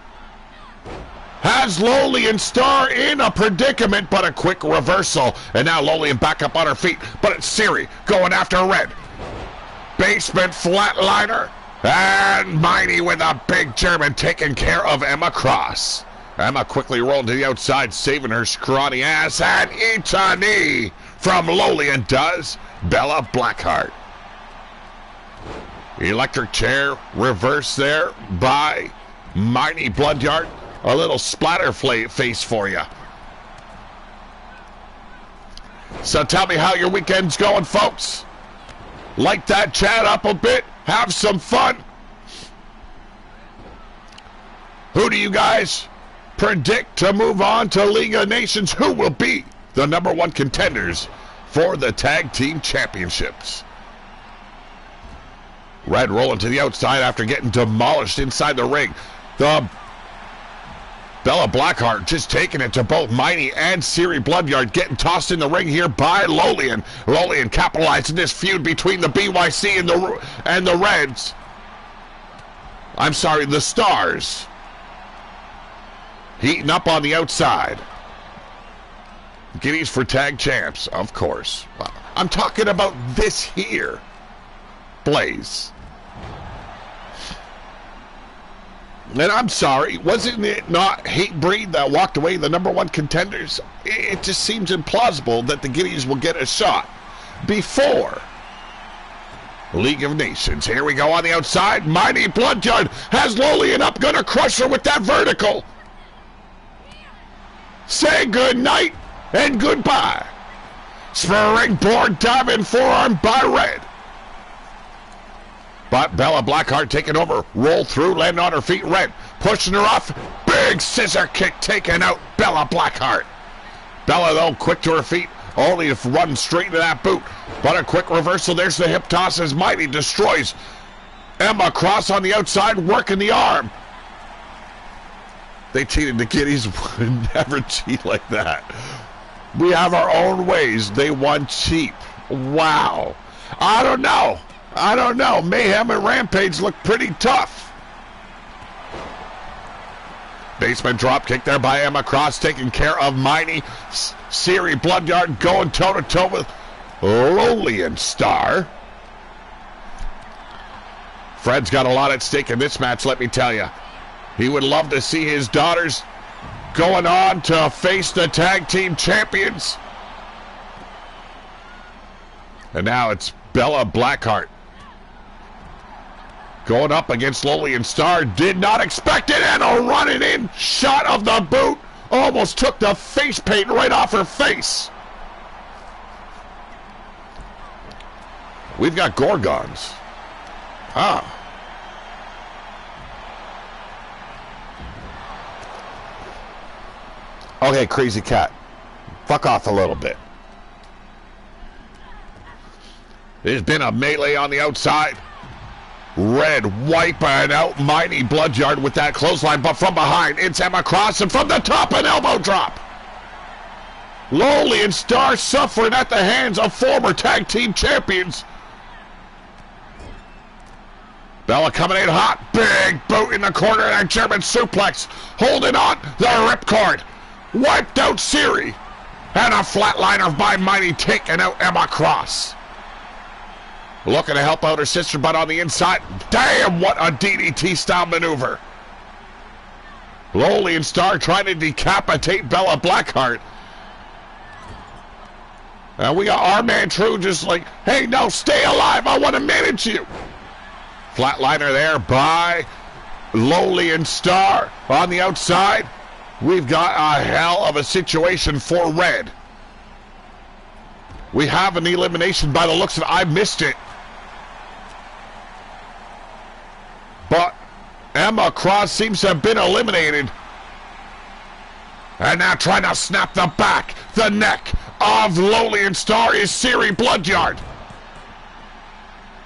Has Lolian Star in a predicament, but a quick reversal. And now Lolian back up on her feet. But it's Siri going after Red. Basement flatliner. And Mighty with a big German taking care of Emma Cross. Emma quickly rolled to the outside, saving her scrawny ass. And eats a knee from Lolian does Bella Blackheart. Electric chair reverse there by Mighty Bloodyard. A little splatter face for you. So tell me how your weekend's going, folks. Like that chat up a bit. Have some fun. Who do you guys predict to move on to League of Nations? Who will be the #1 contenders for the Tag Team Championships? Red rolling to the outside after getting demolished inside the ring. The Bella Blackheart just taking it to both Mighty and Siri Bloodyard, getting tossed in the ring here by Lolian. Lolian capitalizing this feud between the BYC and the Reds. I'm sorry, the Stars. Heating up on the outside. Guineas for tag champs, of course. I'm talking about this here. Blaze. And I'm sorry, wasn't it not Hatebreed that walked away the #1 contenders? It just seems implausible that the Guineas will get a shot before League of Nations. Here we go on the outside. Mighty Bloodyard has Lolian up, gonna crush her with that vertical. Say good night and goodbye. Springboard diving forearm by Red. But Bella Blackheart taking over, roll through, landing on her feet. Red pushing her off. Big scissor kick taking out Bella Blackheart. Bella, though, quick to her feet, only to run straight into that boot. But a quick reversal. There's the hip toss as Mighty destroys Emma Cross on the outside, working the arm. They cheated. The Guineas would never cheat like that. We have our own ways. They won cheap. Wow. I don't know. Mayhem and Rampage look pretty tough. Basement drop kick there by Emma Cross, taking care of Mighty. Siri Bloodyard going toe-to-toe with Lolian Star. Fred's got a lot at stake in this match, let me tell you. He would love to see his daughters going on to face the tag team champions. And now it's Bella Blackheart going up against Lolian Star. Did not expect it, and a running in shot of the boot. Almost took the face paint right off her face. We've got Gorgons. Okay, Crazy Cat. Fuck off a little bit. There's been a melee on the outside. Red wiping out Mighty Bloodyard with that clothesline, but from behind, it's Emma Cross, and from the top, an elbow drop. Lolian Star suffering at the hands of former tag team champions. Bella coming in hot. Big boot in the corner, and a German suplex. Holding on, the ripcord. Wiped out Siri. And a flatliner by Mighty taking out Emma Cross. Looking to help out her sister, but on the inside, damn, what a DDT-style maneuver. Lolian Star trying to decapitate Bella Blackheart. And we got our man True just like, hey, no, stay alive, I want to manage you. Flatliner there by Lolian Star on the outside. We've got a hell of a situation for Red. We have an elimination by the looks of it. I missed it. But Emma Cross seems to have been eliminated. And now trying to snap the back, the neck of Lolian Star is Siri Bloodyard.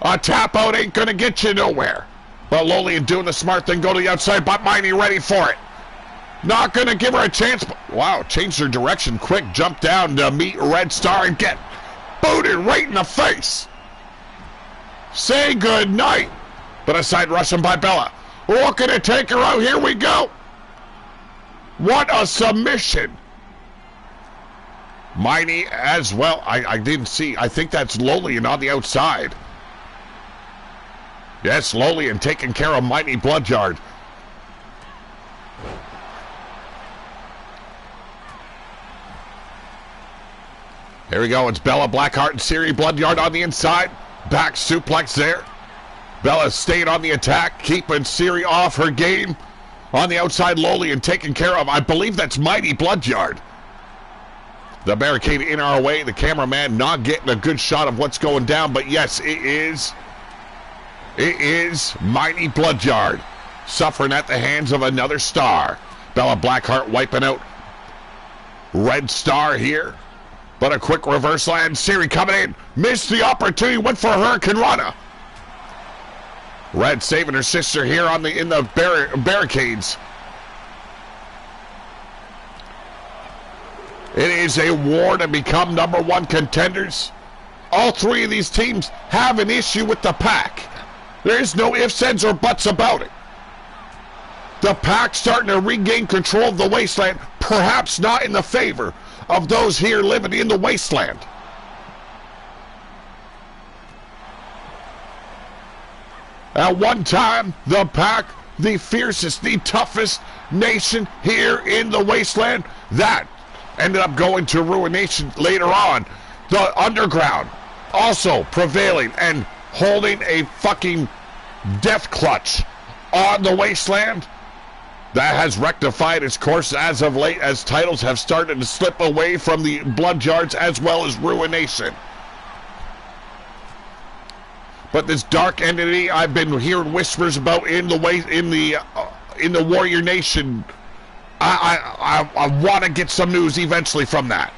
A tap out ain't gonna get you nowhere. But Lolian doing the smart thing, go to the outside, but Mighty ready for it. Not going to give her a chance. Wow, changed her direction quick. Jump down to meet Red Star and get booted right in the face. Say good night. But a side Russian by Bella. Looking to take her out. Here we go. What a submission. Mighty as well. I didn't see. I think that's Lolian on the outside. Yes, Lolian taking care of Mighty Bloodyard. Here we go. It's Bella Blackheart and Siri Bloodyard on the inside. Back suplex there. Bella staying on the attack, keeping Siri off her game. On the outside, Lolian taken care of. I believe that's Mighty Bloodyard. The barricade in our way. The cameraman not getting a good shot of what's going down. But yes, it is Mighty Bloodyard suffering at the hands of another star. Bella Blackheart wiping out Red Star here. But a quick reversal and Siri coming in. Missed the opportunity. Went for Hurricane Rana. Red saving her sister here in the barricades. It is a war to become #1 contenders. All three of these teams have an issue with the Pack. There's no ifs, ands, or buts about it. The Pack starting to regain control of the wasteland, perhaps not in the favor of those here living in the wasteland. At one time, the Pack, the fiercest, the toughest nation here in the wasteland, that ended up going to ruination later on. The Underground also prevailing and holding a fucking death clutch on the wasteland. That has rectified its course as of late, as titles have started to slip away from the Bloodyards as well as Ruination. But this dark entity I've been hearing whispers about in the Warrior Nation, I want to get some news eventually from that.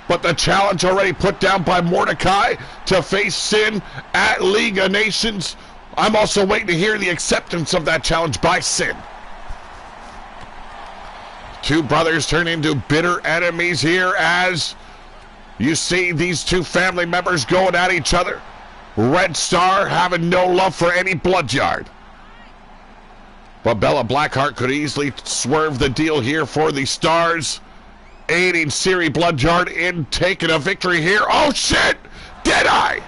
But the challenge already put down by Mordecai to face Sin at League of Nations. I'm also waiting to hear the acceptance of that challenge by Sin. Two brothers turn into bitter enemies here as you see these two family members going at each other. Red Star having no love for any Bloodyard. But Bella Blackheart could easily swerve the deal here for the Stars, aiding Siri Bloodyard in taking a victory here. Oh shit! Did I?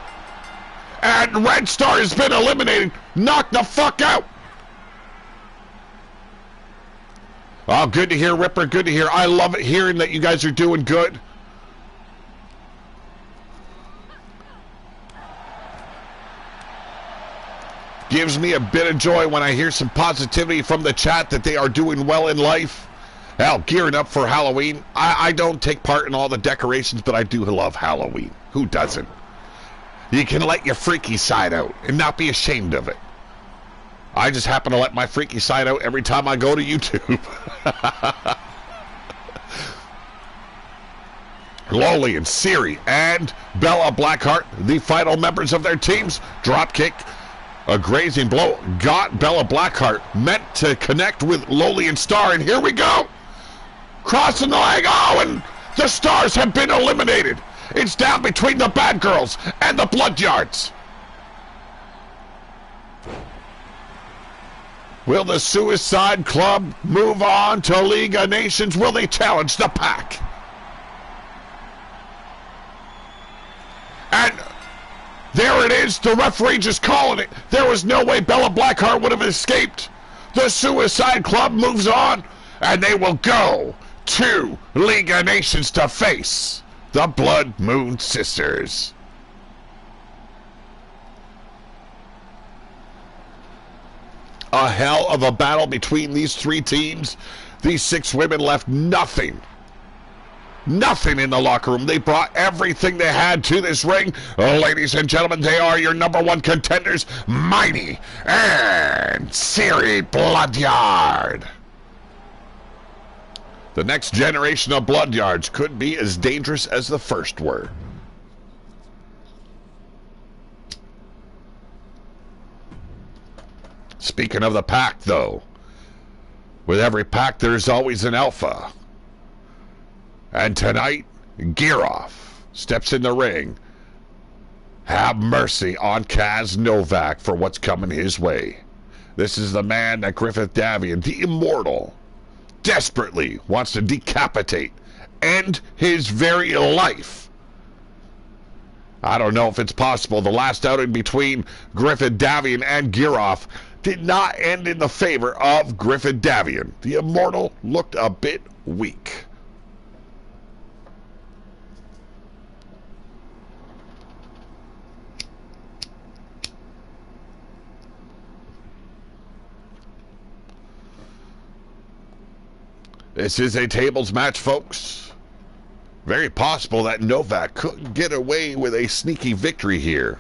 And Red Star has been eliminated. Knocked the fuck out. Oh, good to hear, Ripper. Good to hear. I love it hearing that you guys are doing good. Gives me a bit of joy when I hear some positivity from the chat that they are doing well in life. Hell, gearing up for Halloween. I don't take part in all the decorations, but I do love Halloween. Who doesn't? You can let your freaky side out and not be ashamed of it. I just happen to let my freaky side out every time I go to YouTube. Loli and Siri and Bella Blackheart, the final members of their teams. Dropkick, a grazing blow, got Bella Blackheart, meant to connect with Loli and Star, and here we go. Crossing the leg, oh, and the Stars have been eliminated. It's down between the Bad Girls and the Bloodyards. Will the Suicide Club move on to League of Nations? Will they challenge the Pack? And there it is. The referee just calling it. There was no way Bella Blackheart would have escaped. The Suicide Club moves on, and they will go to League of Nations to face the Blood Moon Sisters. A hell of a battle between these three teams. These six women left nothing in the locker room. They brought everything they had to this ring. Ladies and gentlemen, they are your #1 contenders, Mighty and Siri Bloodyard. The next generation of Bloodyards could be as dangerous as the first were. Speaking of the Pack, though, With every pack, there's always an alpha. And tonight, Giroff steps in the ring. Have mercy on Kaz Novak for what's coming his way. This is the man that Griffith Davian, the Immortal, desperately wants to decapitate, end his very life. I don't know if it's possible. The last outing between Griffith Davian and Giroff did not end in the favor of Griffith Davian. The Immortal looked a bit weak. This is a tables match, folks. Very possible that Novak could get away with a sneaky victory here.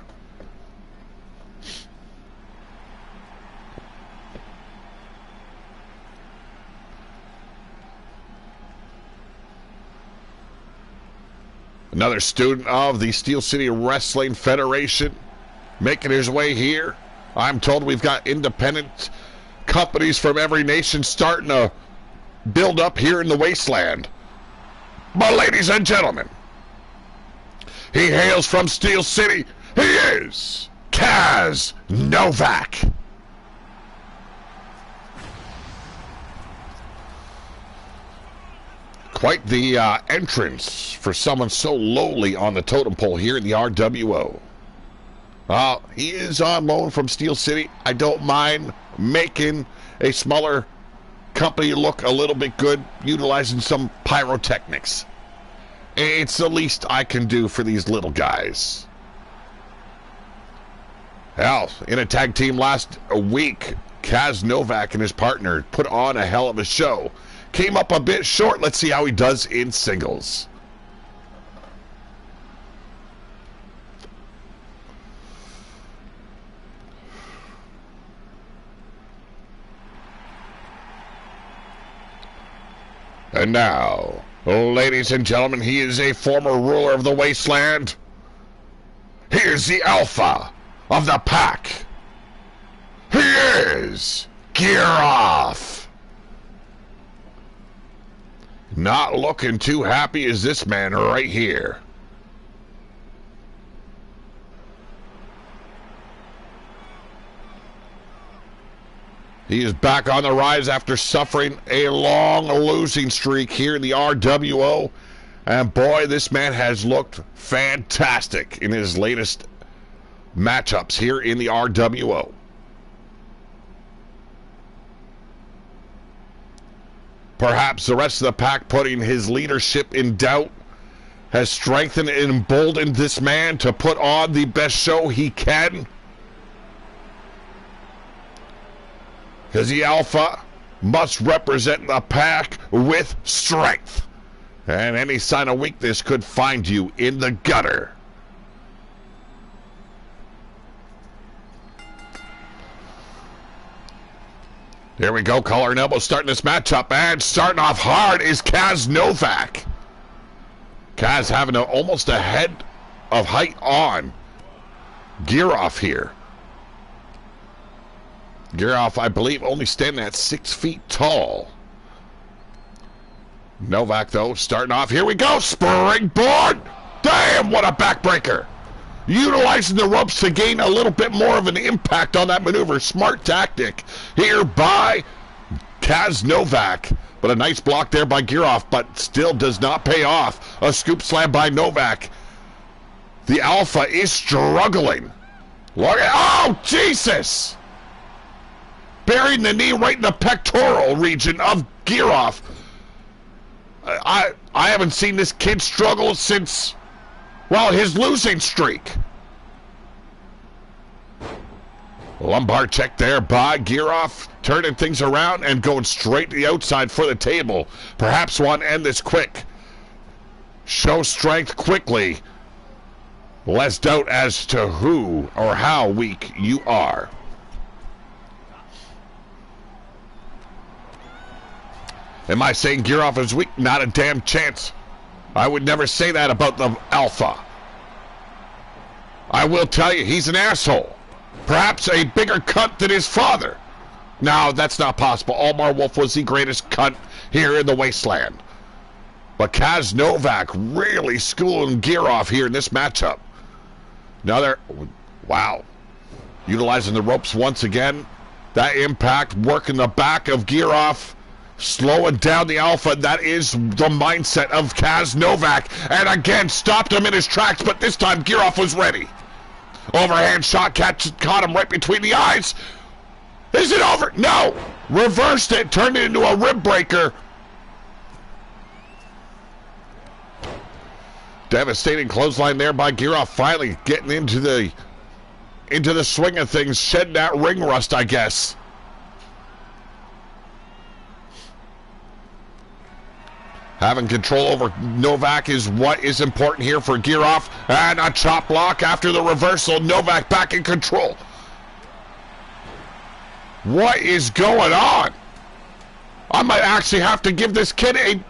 Another student of the Steel City Wrestling Federation making his way here. I'm told we've got independent companies from every nation starting to build up here in the wasteland. But ladies and gentlemen, he hails from Steel City. He is Kaz Novak. Quite the entrance for someone so lowly on the totem pole here in the RWO. He is on loan from Steel City. I don't mind making a smaller company look a little bit good, utilizing some pyrotechnics. It's the least I can do for these little guys. Hell, in a tag team last week, Kaz Novak and his partner put on a hell of a show. Came up a bit short. Let's see how he does in singles. And now, ladies and gentlemen, he is a former ruler of the wasteland. Here's the alpha of the pack. He is Giroff. Not looking too happy is this man right here. He is back on the rise after suffering a long losing streak here in the RWO. And boy, this man has looked fantastic in his latest matchups here in the RWO. Perhaps the rest of the pack putting his leadership in doubt has strengthened and emboldened this man to put on the best show he can. Because the alpha must represent the pack with strength. And any sign of weakness could find you in the gutter. Here we go, collar and elbow starting this matchup. And starting off hard is Kaz Novak. Kaz having almost a head of height on Giroff here. Giroff, I believe, only standing at 6 feet tall. Novak, though, starting off. Here we go. Springboard. Damn, what a backbreaker. Utilizing the ropes to gain a little bit more of an impact on that maneuver. Smart tactic here by Kaz Novak. But a nice block there by Giroff, but still does not pay off. A scoop slam by Novak. The alpha is struggling. Look at, oh, Jesus. Burying the knee right in the pectoral region of Giroff. I haven't seen this kid struggle since, well, his losing streak. Lumbar check there by Giroff, turning things around and going straight to the outside for the table. Perhaps want to end this quick. Show strength quickly. Less doubt as to who or how weak you are. Am I saying Giroff is weak? Not a damn chance. I would never say that about the alpha. I will tell you, he's an asshole. Perhaps a bigger cunt than his father. No, that's not possible. Omar Wolf was the greatest cunt here in the wasteland. But Kaz Novak really schooling gear off here in this matchup. Now they're, wow, utilizing the ropes once again. That impact working the back of gear off, slowing down the Alpha. That is the mindset of Kaz Novak. And again, stopped him in his tracks, but this time gear off was ready. Overhand shot caught him right between the eyes. Is it over? No. Reversed it, turned it into a rib breaker. Devastating clothesline there by Giroff, finally getting into the swing of things, shedding that ring rust, I guess. Having control over Novak is what is important here for Giroff. And a chop block after the reversal. Novak back in control. What is going on? I might actually have to give this kid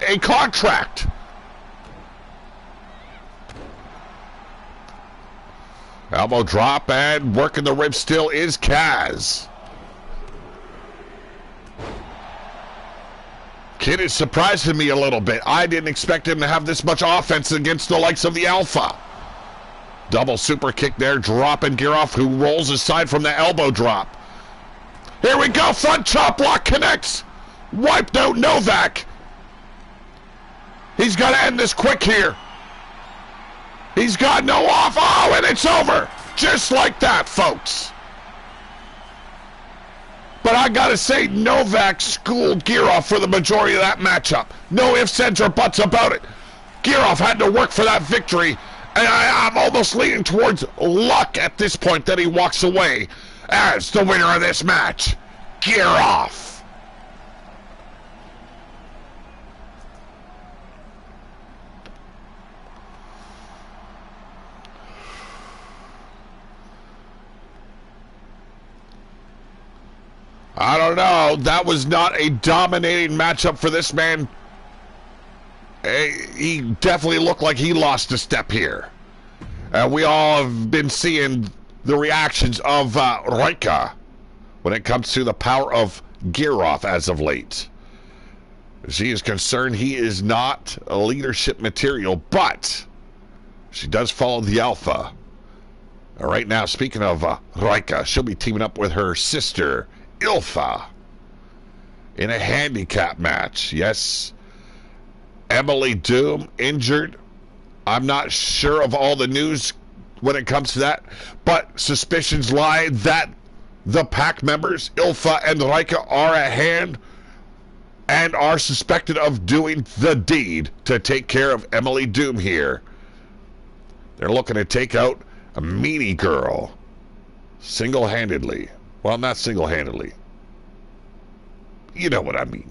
a contract. Elbow drop and working the rib still is Kaz. Kid is surprising me a little bit. I didn't expect him to have this much offense against the likes of the Alpha. Double super kick there, dropping Giroff, who rolls aside from the elbow drop. Here we go, front chop block connects. Wiped out Novak. He's got to end this quick here. He's got no off. Oh, and it's over. Just like that, folks. But I gotta say, Novak schooled Giroff for the majority of that matchup. No ifs, ands, or buts about it. Giroff had to work for that victory, and I'm almost leaning towards luck at this point that he walks away as the winner of this match, Giroff. I don't know. That was not a dominating matchup for this man. He definitely looked like he lost a step here. We all have been seeing the reactions of Rika when it comes to the power of Giroff as of late. She is concerned he is not a leadership material, but she does follow the Alpha. Right now, speaking of Rika, she'll be teaming up with her sister, Ilfa, in a handicap match. Yes, Emily Doom injured. I'm not sure of all the news when it comes to that, but suspicions lie that the pack members, Ilfa and Rika, are at hand and are suspected of doing the deed to take care of Emily Doom here. They're looking to take out a meanie girl single-handedly. Well, not single-handedly. You know what I mean.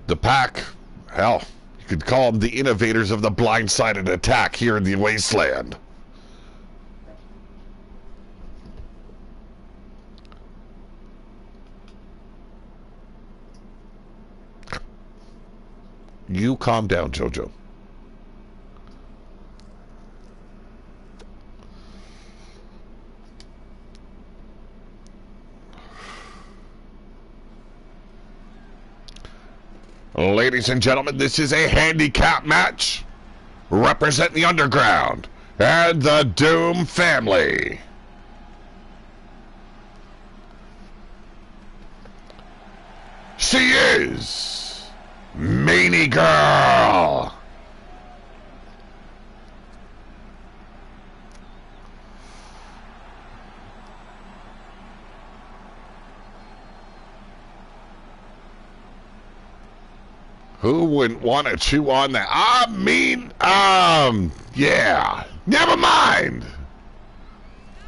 The pack, hell, you could call them the innovators of the blindsided attack here in the wasteland. You calm down, JoJo. Ladies and gentlemen, this is a handicap match representing the Underground and the Doom family. She is Meanie Girl. Who wouldn't want to chew on that? I mean, yeah. Never mind.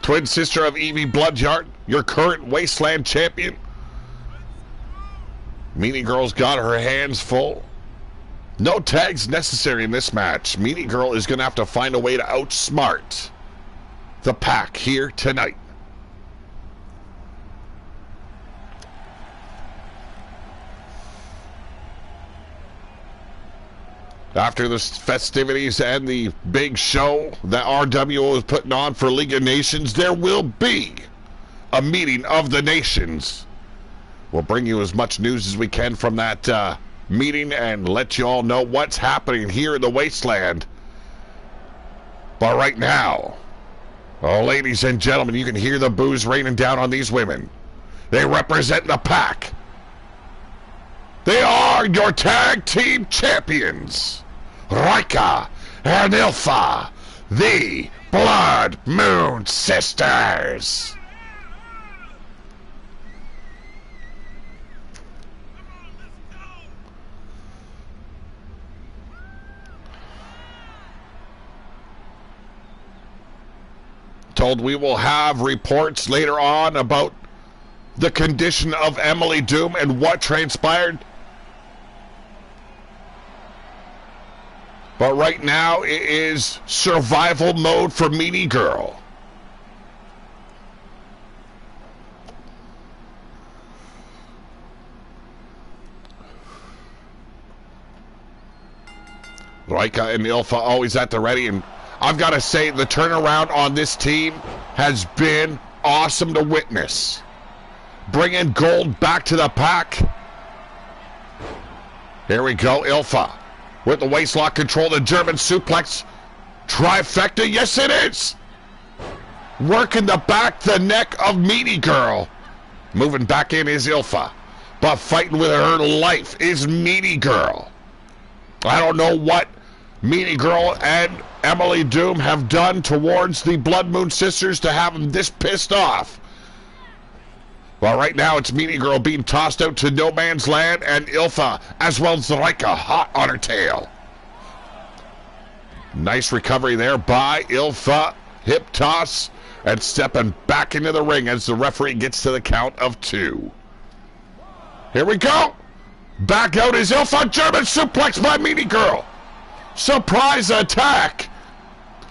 Twin sister of Evie Bloodyard, your current Wasteland champion. Meanie Girl's got her hands full. No tags necessary in this match. Meanie Girl is going to have to find a way to outsmart the pack here tonight. After the festivities and the big show that RWO is putting on for League of Nations, there will be a meeting of the nations. We'll bring you as much news as we can from that meeting and let you all know what's happening here in the wasteland. But right now, oh, ladies and gentlemen, you can hear the boos raining down on these women. They represent the pack. They are your tag team champions, Rika and Ilfa, the Blood Moon Sisters. Told we will have reports later on about the condition of Emily Doom and what transpired. But right now, it is survival mode for Meanie Girl. Rika and Ilfa always at the ready, and I've got to say the turnaround on this team has been awesome to witness. Bringing gold back to the pack. Here we go, Ilfa. With the waistlock control, the German suplex trifecta. Yes, it is. Working the back, the neck of Meanie Girl. Moving back in is Ilfa. But fighting with her life is Meanie Girl. I don't know what Meanie Girl and Emily Doom have done towards the Blood Moon Sisters to have them this pissed off. Well, right now it's Meanie Girl being tossed out to no man's land, and Ilfa, as well as Rika, hot on her tail. Nice recovery there by Ilfa. Hip toss, and stepping back into the ring as the referee gets to the count of 2. Here we go. Back out is Ilfa. German suplex by Meanie Girl. Surprise attack.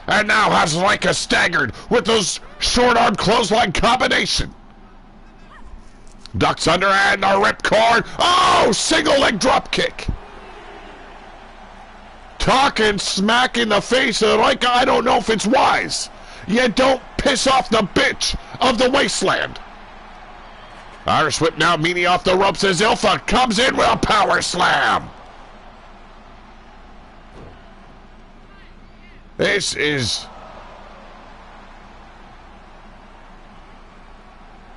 And now has Rika staggered with those short arm clothesline combination. Ducks under and a ripcord. Oh, single leg drop kick. Talking smack in the face of Rika. I don't know if it's wise. You don't piss off the bitch of the wasteland. Irish whip now, Meanie off the ropes as Ilfa comes in with a power slam. This is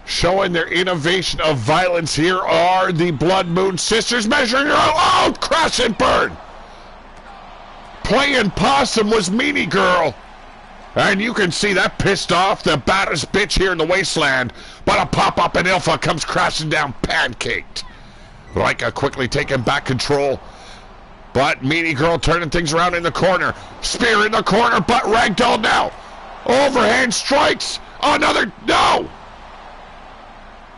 showing their innovation of violence. Here are the Blood Moon Sisters measuring her out. Oh, crash and burn. Playing possum was Meanie Girl. And you can see that pissed off the baddest bitch here in the wasteland. But a pop-up and Ilfa comes crashing down pancaked. Rika quickly taking back control. But Meanie Girl turning things around in the corner. Spear in the corner, but ragdoll now. Overhand strikes. Another, no.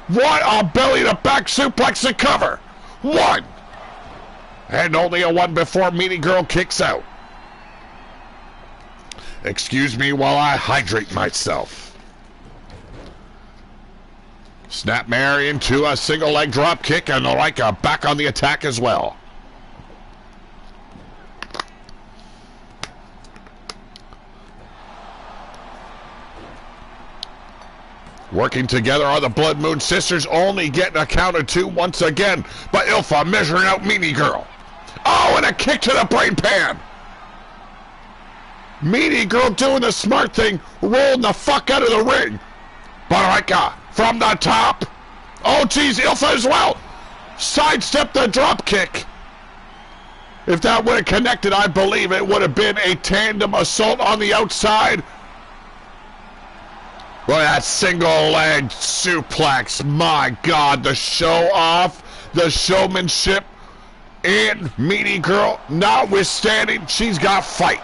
What a belly-to-back suplex to cover. 1. And only a 1 before Meanie Girl kicks out. Excuse me while I hydrate myself. Snapmare into a single leg drop kick, and Rika back on the attack as well. Working together are the Blood Moon Sisters, only getting a count of 2 once again. But Ilfa measuring out Meanie Girl. Oh, and a kick to the brain pan. Meanie Girl doing the smart thing, rolling the fuck out of the ring. But Rika from the top. Oh, geez, Ilfa as well. Sidestep the drop kick. If that would have connected, I believe it would have been a tandem assault on the outside. Well, that single leg suplex, my God, the show off, the showmanship, and Meanie Girl, notwithstanding, she's got fight.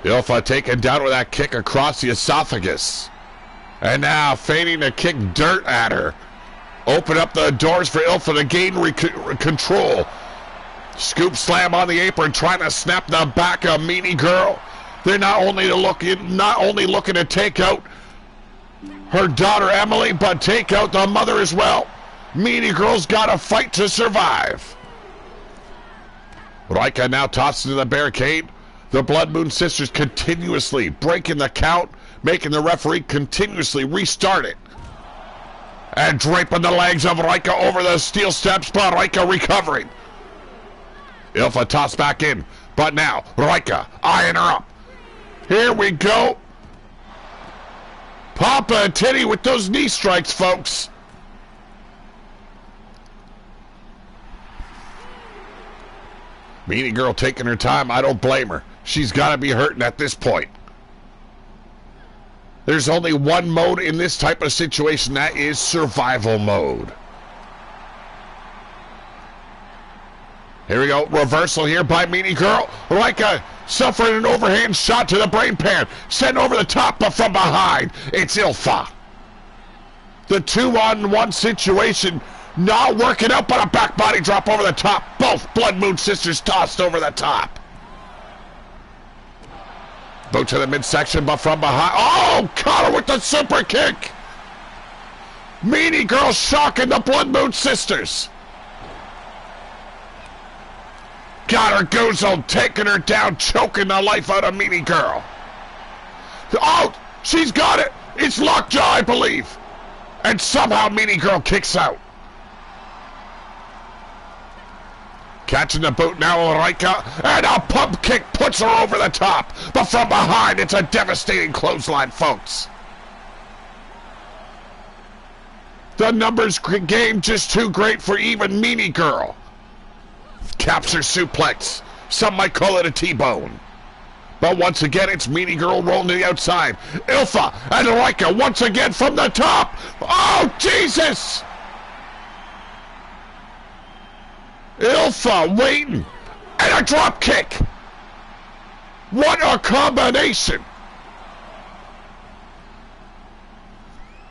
Ilfa taken down with that kick across the esophagus. And now feigning to kick dirt at her. Open up the doors for Ilfa to gain control. Scoop slam on the apron, trying to snap the back of Meanie Girl. They're not only looking to take out her daughter Emily, but take out the mother as well. Meanie Girl's got to fight to survive. Rika now tossed into the barricade. The Blood Moon Sisters continuously breaking the count, making the referee continuously restart it. And draping the legs of Rika over the steel steps, but Rika recovering. Ilfa tossed back in, but now Rika eyeing her up. Here we go. Papa and Titty with those knee strikes, folks. Meanie Girl taking her time. I don't blame her. She's got to be hurting at this point. There's only one mode in this type of situation. That is survival mode. Here we go. Reversal here by Meanie Girl. Rika suffering an overhand shot to the brain pan. Sent over the top, but from behind, it's Ilfa. The 2-on-1 situation not working out, but a back body drop over the top. Both Blood Moon Sisters tossed over the top. Boot to the midsection, but from behind. Oh, caught her with the super kick. Meanie Girl shocking the Blood Moon Sisters. Got her Gozo, taking her down, choking the life out of Meanie Girl. Oh, she's got it. It's lockjaw, I believe. And somehow Meanie Girl kicks out. Catching the boot now, Rika, and a pump kick puts her over the top. But from behind, it's a devastating clothesline, folks. The numbers game just too great for even Meanie Girl. Capture suplex. Some might call it a T-bone. But once again, it's Meanie Girl rolling to the outside. Ilfa and Rika once again from the top. Oh, Jesus! Ilfa waiting, and a drop kick. What a combination.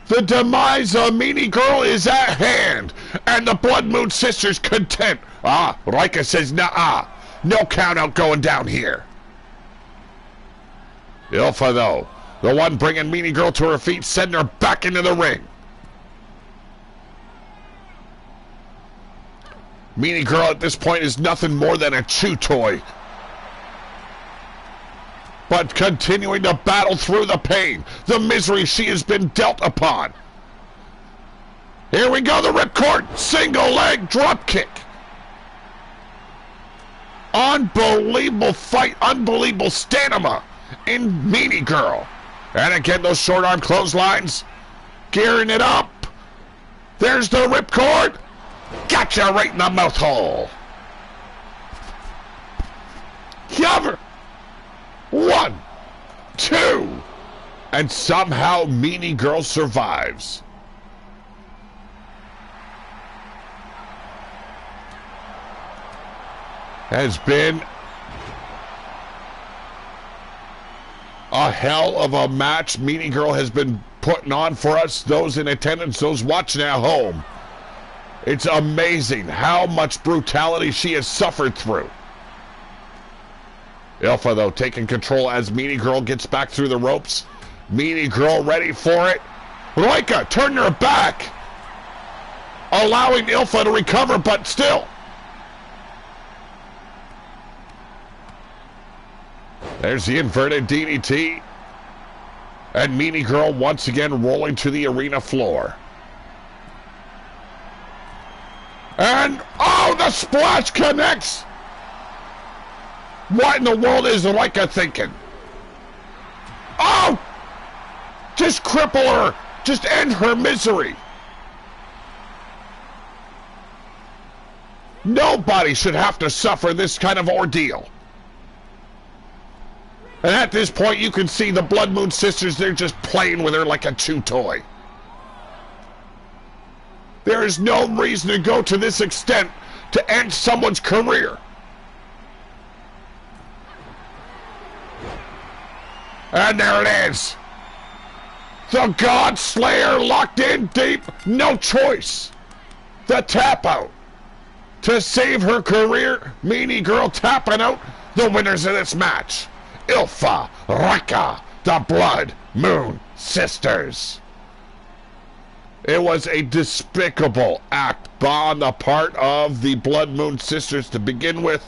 The demise of Meanie Girl is at hand, and the Blood Moon Sisters content. Rika says nah, no count out going down here. Ilfa though, the one bringing Meanie Girl to her feet, sending her back into the ring. Meanie Girl at this point is nothing more than a chew toy. But continuing to battle through the pain, the misery she has been dealt upon. Here we go, the ripcord, single leg drop kick. Unbelievable fight, unbelievable stamina in Meanie Girl. And again, those short arm clotheslines, gearing it up. There's the ripcord. Gotcha right in the mouth hole. Cover. 1, 2. And somehow Meanie Girl survives. Has been a hell of a match Meanie Girl has been putting on for us, those in attendance, those watching at home. It's amazing how much brutality she has suffered through. Ilfa, though, taking control as Meanie Girl gets back through the ropes. Meanie Girl ready for it. Rika, turn her back. Allowing Ilfa to recover, but still. There's the inverted DDT. And Meanie Girl once again rolling to the arena floor. And, oh, the splash connects! What in the world is Rika thinking? Oh! Just cripple her! Just end her misery! Nobody should have to suffer this kind of ordeal. And at this point, you can see the Blood Moon Sisters, they're just playing with her like a chew toy. There is no reason to go to this extent to end someone's career. And there it is. The God Slayer locked in deep. No choice. The tap out. To save her career, Meanie Girl tapping out the winners of this match. Ilfa, Rika, the Blood Moon Sisters. It was a despicable act on the part of the Blood Moon Sisters to begin with.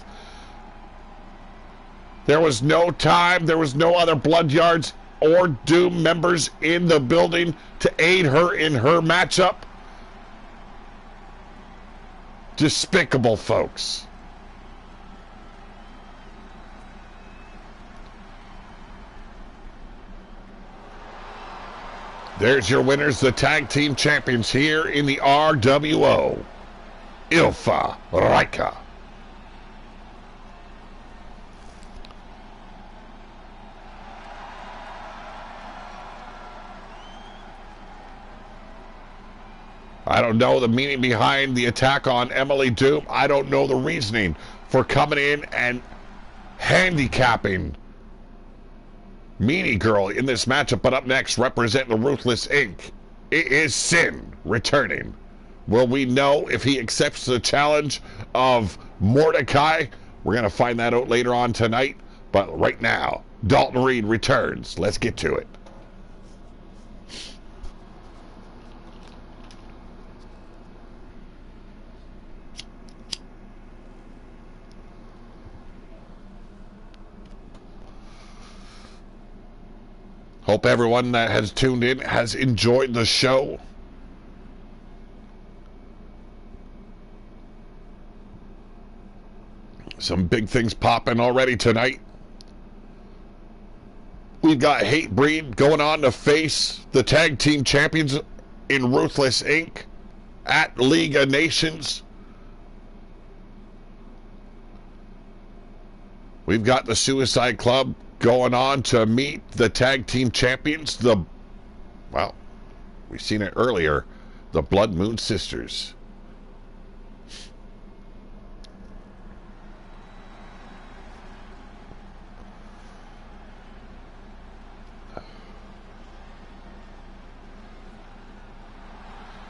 There was no time, there was no other Blood Yards or Doom members in the building to aid her in her matchup. Despicable, folks. There's your winners, the tag team champions here in the RWO. Ilfa Raika. I don't know the meaning behind the attack on Emily Doom. I don't know the reasoning for coming in and handicapping Meanie Girl in this matchup. But up next, representing the Ruthless Inc., it is Sin returning. Will we know if he accepts the challenge of Mordecai? We're going to find that out later on tonight. But right now, Dalton Reed returns. Let's get to it. Hope everyone that has tuned in has enjoyed the show. Some big things popping already tonight. We've got Hatebreed going on to face the tag team champions in Ruthless Inc. at League of Nations. We've got the Suicide Club going on to meet the tag team champions, well, we've seen it earlier, the Blood Moon Sisters.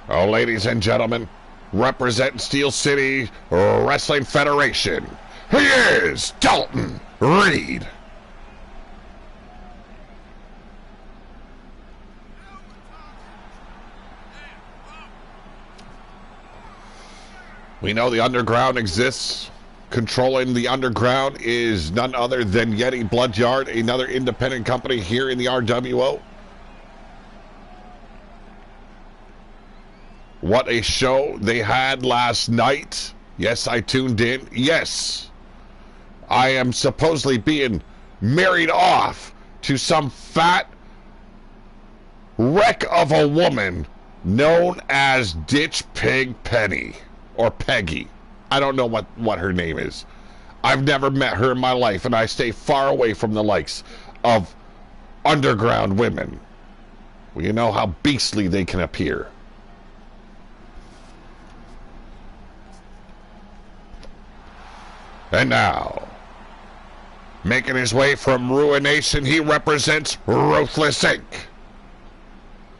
Oh, ladies and gentlemen, representing Steel City Wrestling Federation, he is Dalton Reed. We know the underground exists. Controlling the underground is none other than Yeti Blood Yard, another independent company here in the RWO. What a show they had last night. Yes, I tuned in. Yes, I am supposedly being married off to some fat wreck of a woman known as Ditch Pig Penny. Or Peggy. I don't know what her name is. I've never met her in my life, and I stay far away from the likes of underground women. Well, you know how beastly they can appear. And now, making his way from Ruination, he represents Ruthless Inc.,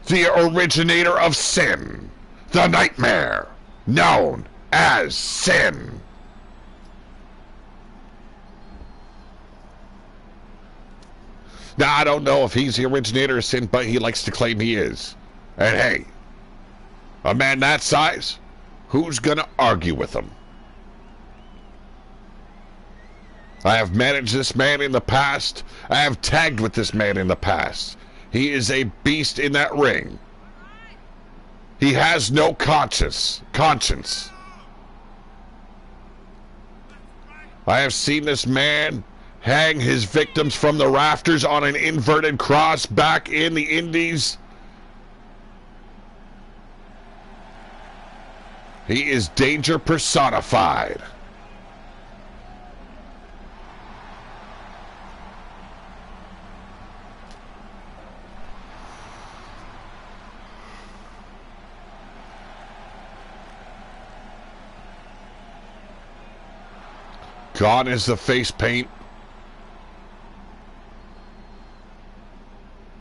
the originator of sin, the Nightmare, known as Sin. Now, I don't know if he's the originator of sin, but he likes to claim he is. And hey, a man that size, who's gonna argue with him? I have managed this man in the past. I have tagged with this man in the past. He is a beast in that ring. He has no conscience. I have seen this man hang his victims from the rafters on an inverted cross back in the Indies. He is danger personified. Gone is the face paint.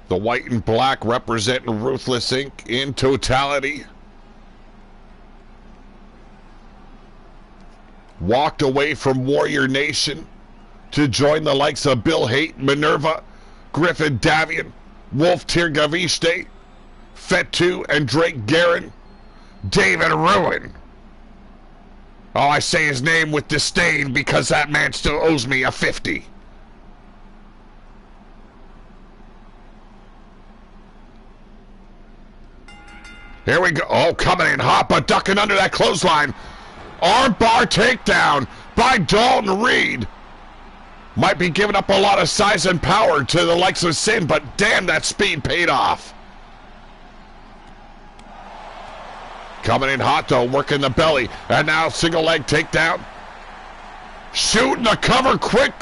The white and black representing Ruthless Inc. in totality. Walked away from Warrior Nation to join the likes of Bill Haight, Minerva, Griffin Davian, Wolf Tirgaviste, Fatu and Drake Guerin, David Ruin. Oh, I say his name with disdain because that man still owes me a 50. Here we go. Oh, coming in hot, but ducking under that clothesline. Armbar takedown by Dalton Reed. Might be giving up a lot of size and power to the likes of Sin, but damn, that speed paid off. Coming in hot, though, working the belly. And now single leg takedown. Shooting the cover quick.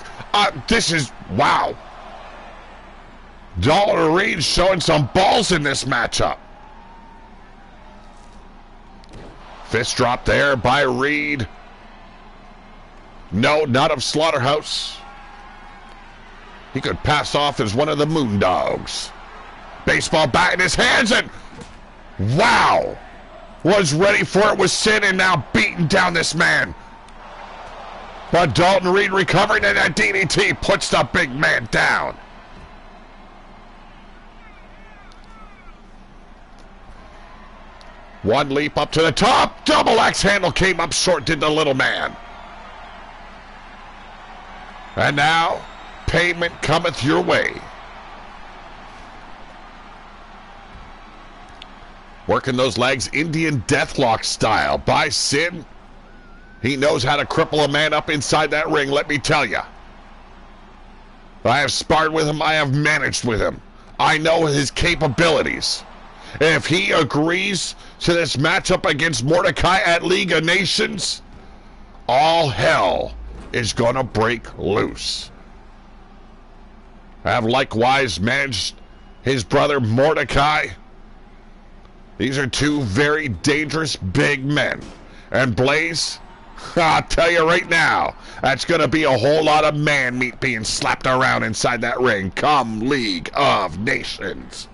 This is, wow. Dalton Reed showing some balls in this matchup. Fist drop there by Reed. No, not of Slaughterhouse. He could pass off as one of the Moondogs. Baseball bat in his hands and... wow! Was ready for it with Sin and now beating down this man. But Dalton Reed recovering and that DDT puts the big man down. One leap up to the top. Double axe handle came up short, did the little man. And now, payment cometh your way. Working those legs, Indian Deathlock style by Sin. He knows how to cripple a man up inside that ring, let me tell you. I have sparred with him, I have managed with him. I know his capabilities. And if he agrees to this matchup against Mordecai at League of Nations, all hell is gonna break loose. I have likewise managed his brother Mordecai. These are two very dangerous big men. And Blaze, I'll tell you right now, that's gonna be a whole lot of man meat being slapped around inside that ring come League of Nations.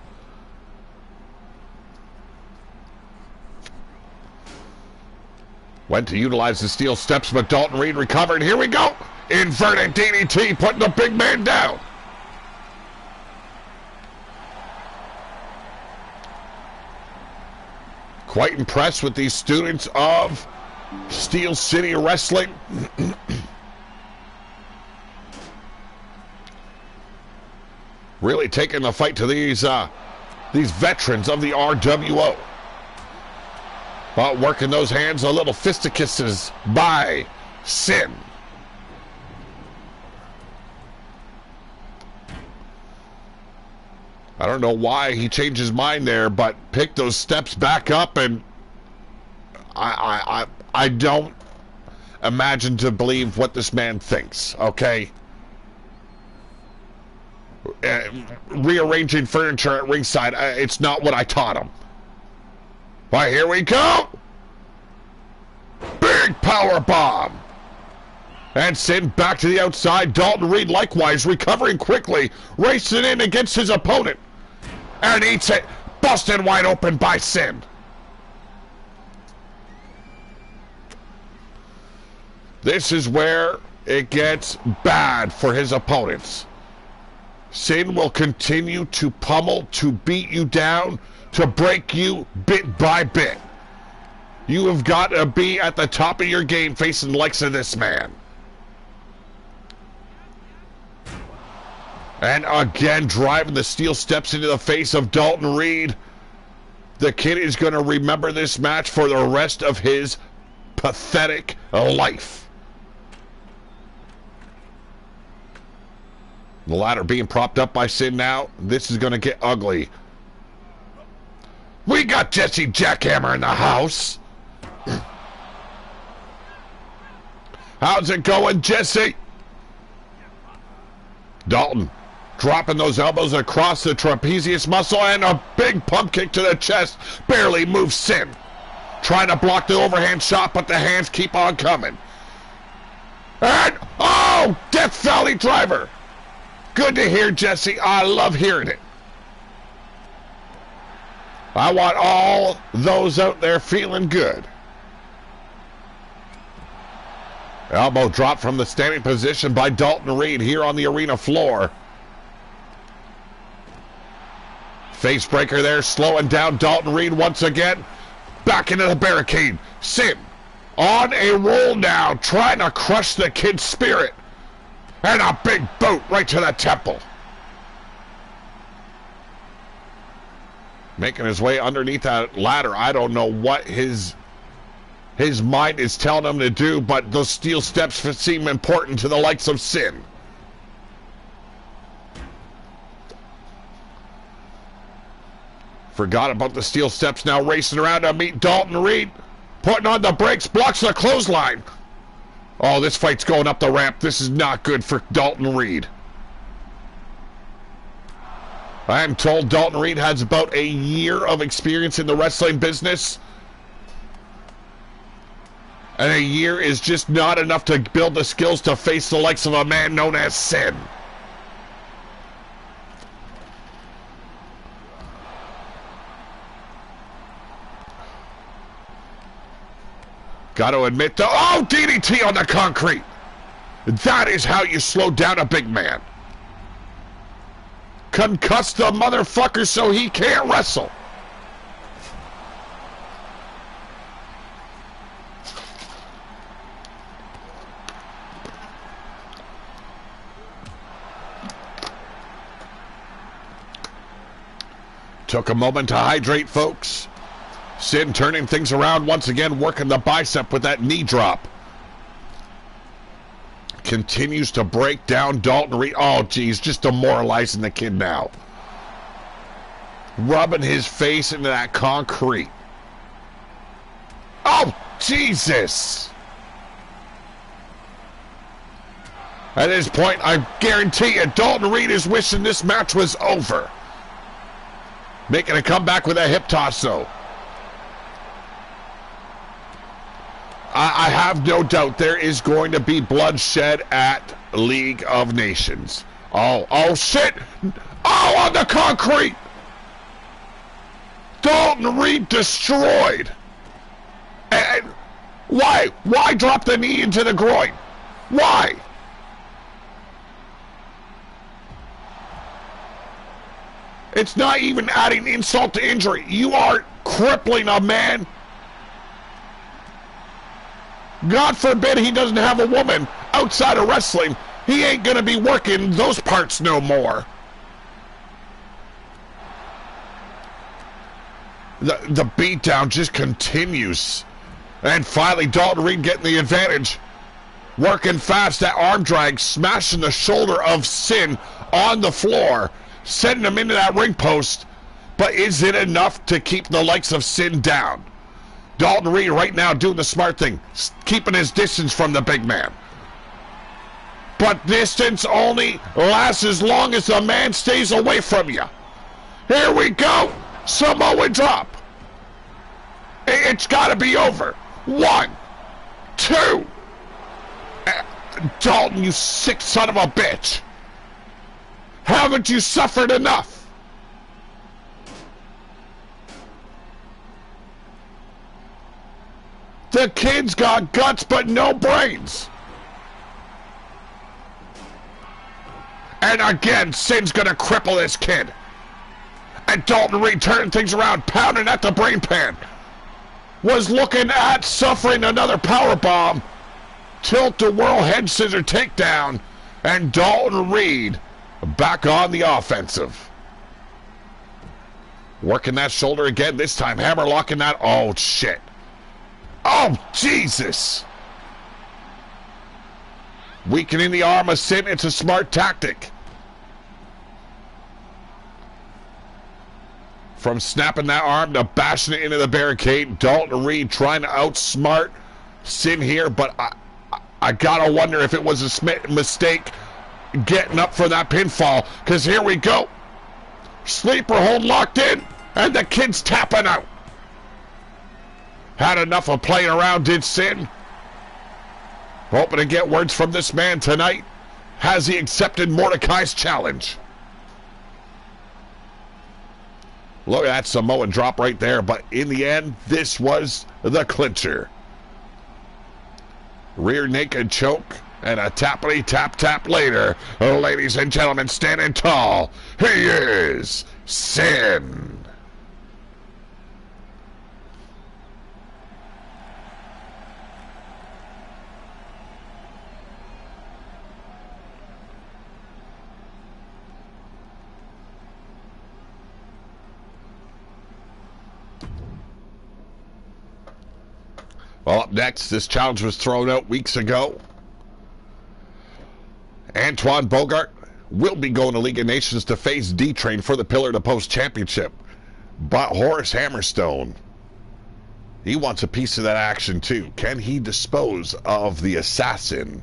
Went to utilize the steel steps, but Dalton Reed recovered. Here we go. Inverted DDT, putting the big man down. Quite impressed with these students of Steel City Wrestling. Really taking the fight to these veterans of the RWO. But working those hands, a little fisticusses by Sin. I don't know why he changed his mind there, but picked those steps back up, and I don't imagine to believe what this man thinks, okay? Rearranging furniture at ringside, it's not what I taught him. Well, here we go. Big power bomb. And Sin back to the outside. Dalton Reed likewise recovering quickly. Racing in against his opponent. And eats it. Busted wide open by Sin. This is where it gets bad for his opponents. Sin will continue to pummel, to beat you down, to break you bit by bit. You have got to be at the top of your game facing the likes of this man. And again, driving the steel steps into the face of Dalton Reed. The kid is going to remember this match for the rest of his pathetic life. The ladder being propped up by Sin now. This is going to get ugly. We got Jesse Jackhammer in the house. How's it going, Jesse? Dalton dropping those elbows across the trapezius muscle and a big pump kick to the chest. Barely moves Sin. Trying to block the overhand shot, but the hands keep on coming. And, oh, Death Valley driver. Good to hear, Jesse. I love hearing it. I want all those out there feeling good. Elbow drop from the standing position by Dalton Reed here on the arena floor. Face breaker there, slowing down Dalton Reed once again. Back into the barricade. Sin on a roll now, trying to crush the kid's spirit. And a big boot right to the temple. Making his way underneath that ladder. I don't know what his mind is telling him to do, but those steel steps seem important to the likes of Sin. Forgot about the steel steps, now racing around to meet Dalton Reed. Putting on the brakes, blocks the clothesline. Oh, this fight's going up the ramp. This is not good for Dalton Reed. I am told Dalton Reed has about a year of experience in the wrestling business. And a year is just not enough to build the skills to face the likes of a man known as Sin. Got to admit, though, oh, DDT on the concrete. That is how you slow down a big man. Concuss the motherfucker so he can't wrestle. Took a moment to hydrate, folks. Sin turning things around once again, working the bicep with that knee drop. Continues to break down Dalton Reed. Oh, geez, just demoralizing the kid now. Rubbing his face into that concrete. Oh, Jesus. At this point, I guarantee you, Dalton Reed is wishing this match was over. Making a comeback with a hip toss, though. I have no doubt there is going to be bloodshed at League of Nations. Oh, shit! Oh, on the concrete! Dalton Reed destroyed! And why? Why drop the knee into the groin? Why? It's not even adding insult to injury. You are crippling a man. God forbid he doesn't have a woman outside of wrestling. He ain't gonna be working those parts no more. The beatdown just continues. And finally, Dalton Reed getting the advantage. Working fast, that arm drag, smashing the shoulder of Sin on the floor, sending him into that ring post. But is it enough to keep the likes of Sin down? Dalton Reed right now doing the smart thing, keeping his distance from the big man. But distance only lasts as long as the man stays away from you. Here we go. Samoan drop. It's got to be over. 1, 2. Dalton, you sick son of a bitch. Haven't you suffered enough? The kid's got guts but no brains. And again, Sin's gonna cripple this kid. And Dalton Reed turning things around, pounding at the brain pan. Was looking at suffering another power bomb. Tilt-a-whirl head scissor takedown. And Dalton Reed back on the offensive. Working that shoulder again, this time hammer locking that. Oh, shit. Oh, Jesus! Weakening the arm of Sin, it's a smart tactic. From snapping that arm to bashing it into the barricade, Dalton Reed trying to outsmart Sin here, but I gotta wonder if it was a mistake getting up for that pinfall, because here we go. Sleeper hold locked in, and the kid's tapping out. Had enough of playing around, did Sin. Hoping to get words from this man tonight. Has he accepted Mordecai's challenge? Look at that Samoan drop right there, but in the end, this was the clincher. Rear naked choke And a tappity tap tap later, ladies and gentlemen, standing tall, he is Sin. Well, up next, this challenge was thrown out weeks ago. Antoine Bogart will be going to League of Nations to face D-Train for the Pillar to Post Championship. But Horace Hammerstone, he wants a piece of that action too. Can he dispose of the assassin?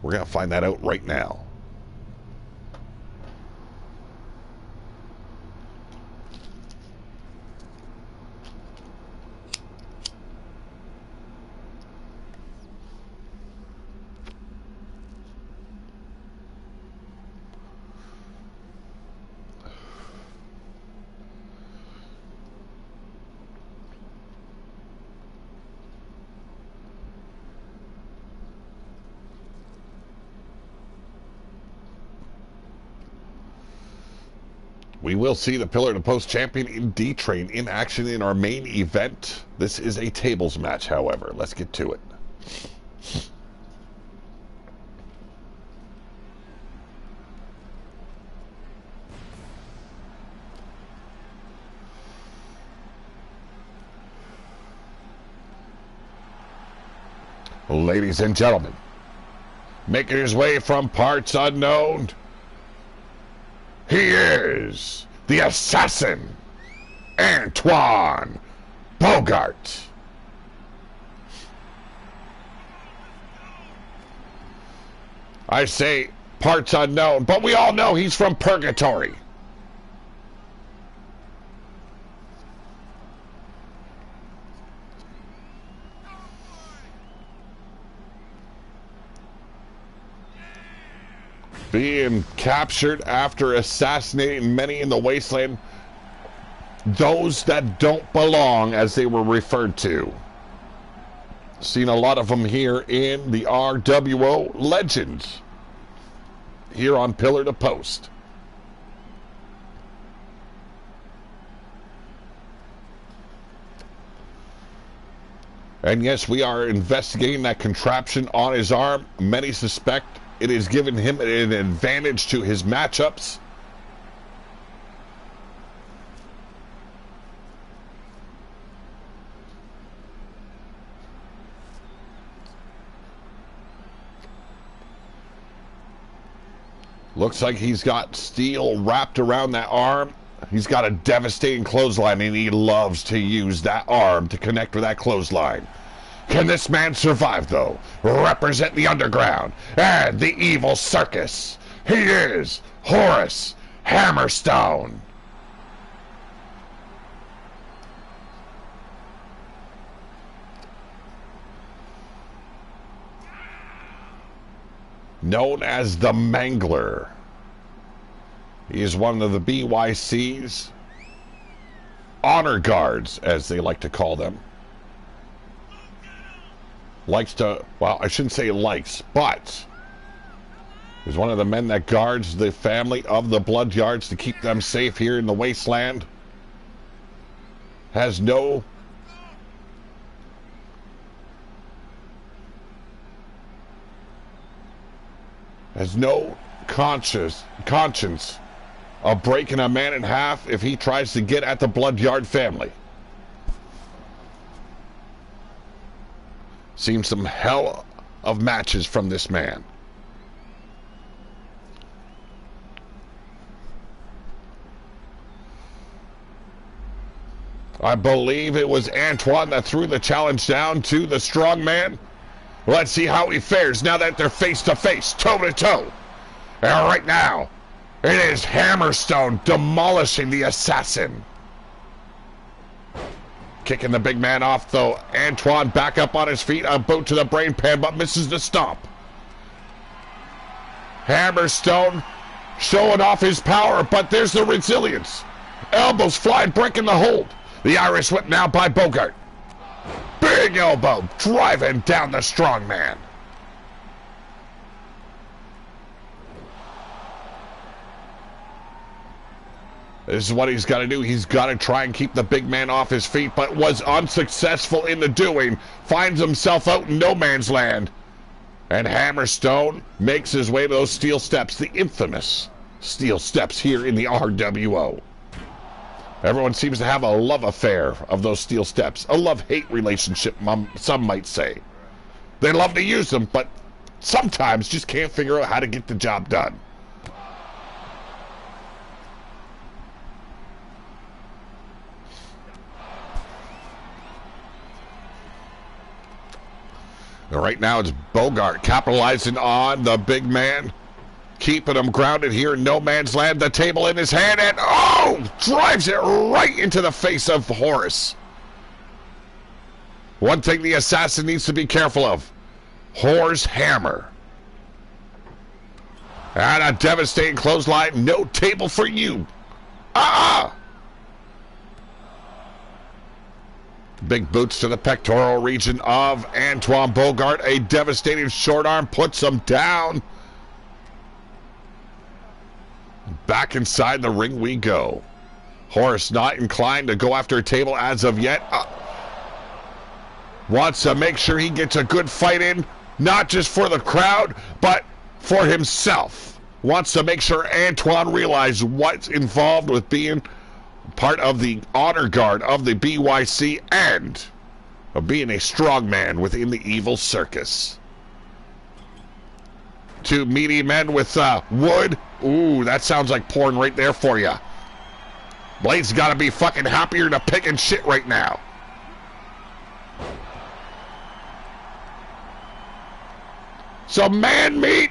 We're going to find that out right now. We will see the Pillar to Post champion in D-Train in action in our main event. This is a tables match, however. Let's get to it. Ladies and gentlemen, making his way from parts unknown, he is the assassin, Antoine Bogart. I say parts unknown, but we all know he's from purgatory. Being captured after assassinating many in the wasteland, those that don't belong, as they were referred to. Seen a lot of them here in the RWO Legends, here on Pillar to Post. And yes, we are investigating that contraption on his arm. Many suspect it has given him an advantage to his matchups. Looks like he's got steel wrapped around that arm. He's got a devastating clothesline, and he loves to use that arm to connect with that clothesline. Can this man survive, though? Represent the underground and the evil circus. He is Horace Hammerstone. Known as the Mangler. He is one of the BYC's honor guards, as they like to call them. Likes to, well, I shouldn't say likes, but is one of the men that guards the family of the Blood Yards to keep them safe here in the wasteland. Has no conscience of breaking a man in half if he tries to get at the Blood Yard family. Seen some hell of matches from this man. I believe it was Antoine that threw the challenge down to the strong man. Let's see how he fares now that they're face to face, toe to toe. And right now, it is Hammerstone demolishing the assassin. Kicking the big man off, though. Antoine back up on his feet, a boot to the brain pan, but misses the stomp. Hammerstone showing off his power, but there's the resilience. Elbows flying, breaking the hold. The Irish whip now by Bogart. Big elbow driving down the strong man. This is what he's got to do. He's got to try and keep the big man off his feet, but was unsuccessful in the doing. Finds himself out in no man's land. And Hammerstone makes his way to those steel steps, the infamous steel steps here in the RWO. Everyone seems to have a love affair of those steel steps, a love-hate relationship, some might say. They love to use them, but sometimes just can't figure out how to get the job done. Right now it's Bogart capitalizing on the big man, keeping him grounded here in no man's land. The table in his hand, and drives it right into the face of Horace. One thing the assassin needs to be careful of: Hor's hammer. And a devastating clothesline. No table for you. Big boots to the pectoral region of Antoine Bogart. A devastating short arm puts him down. Back inside the ring we go. Horace not inclined to go after a table as of yet. Wants to make sure he gets a good fight in, not just for the crowd, but for himself. Wants to make sure Antoine realizes what's involved with being part of the honor guard of the BYC and of being a strong man within the evil circus. Two meaty men with wood. Ooh, that sounds like porn right there for you. Blade's got to be fucking happier than picking shit right now. Some man meat.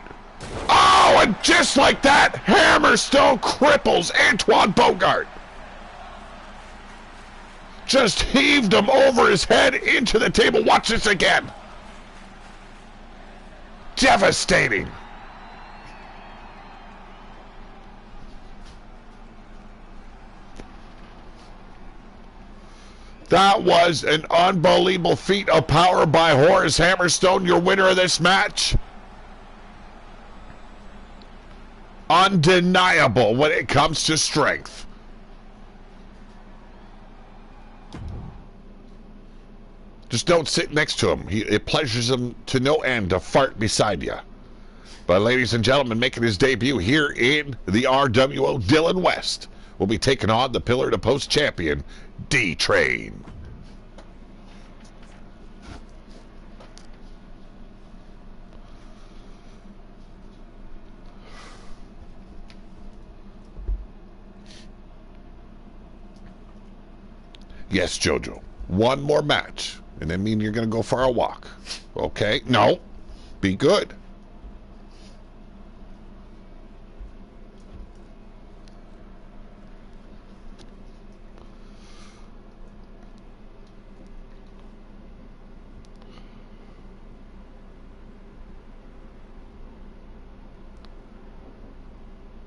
Oh, and just like that, Hammerstone cripples Antoine Bogart. Just heaved him over his head into the table. Watch this again. Devastating. That was an unbelievable feat of power by Horace Hammerstone, your winner of this match. Undeniable when it comes to strength. Just don't sit next to him. It pleasures him to no end to fart beside you. But ladies and gentlemen, making his debut here in the RWO, Dylan West will be taking on the Pillar to Post champion, D-Train. Yes, Jojo. One more match. And that mean you're going to go for a walk. Okay? No. Be good.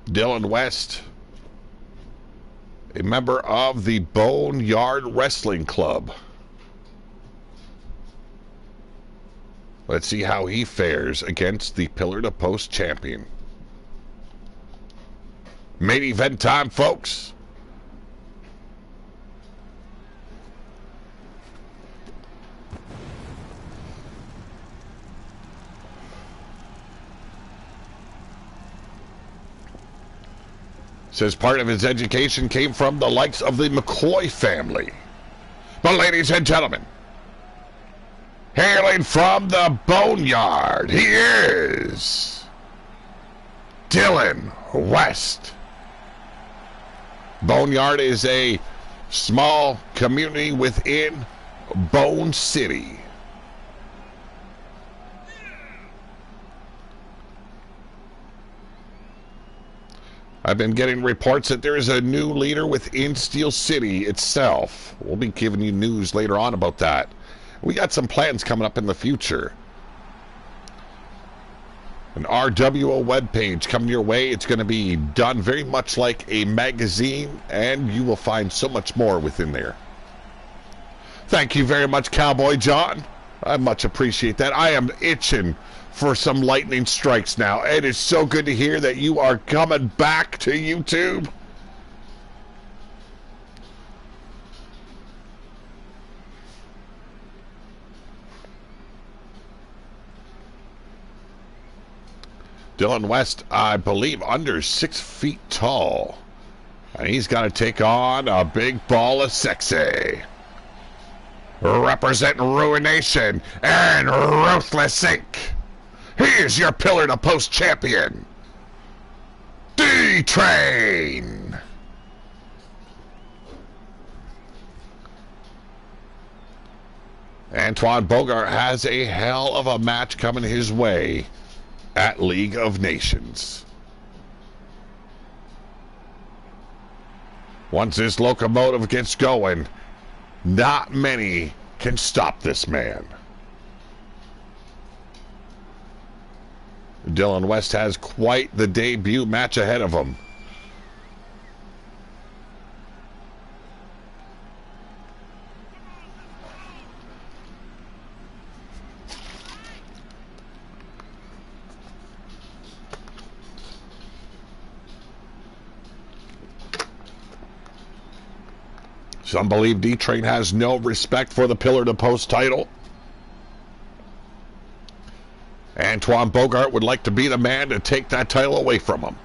Dylan West, a member of the Boneyard Wrestling Club. Let's see how he fares against the Pillar to Post champion. Main event time, folks. Says part of his education came from the likes of the McCoy family. But ladies and gentlemen, hailing from the Boneyard, he is Dylan West. Boneyard is a small community within Bone City. I've been getting reports that there is a new leader within Steel City itself. We'll be giving you news later on about that. We got some plans coming up in the future. An RWO webpage coming your way. It's going to be done very much like a magazine, and you will find so much more within there. Thank you very much, Cowboy John. I much appreciate that. I am itching for some lightning strikes now. It is so good to hear that you are coming back to YouTube. Dylan West, I believe, under 6 feet tall. And he's got to take on a big ball of sexy. Representing Ruination and Ruthless Inc. Here's your Pillar to Post champion, D-Train. Antoine Bogart has a hell of a match coming his way at League of Nations. Once this locomotive gets going, not many can stop this man. Dylan West has quite the debut match ahead of him. Some believe D-Train has no respect for the Pillar to Post title. Antoine Bogart would like to be the man to take that title away from him.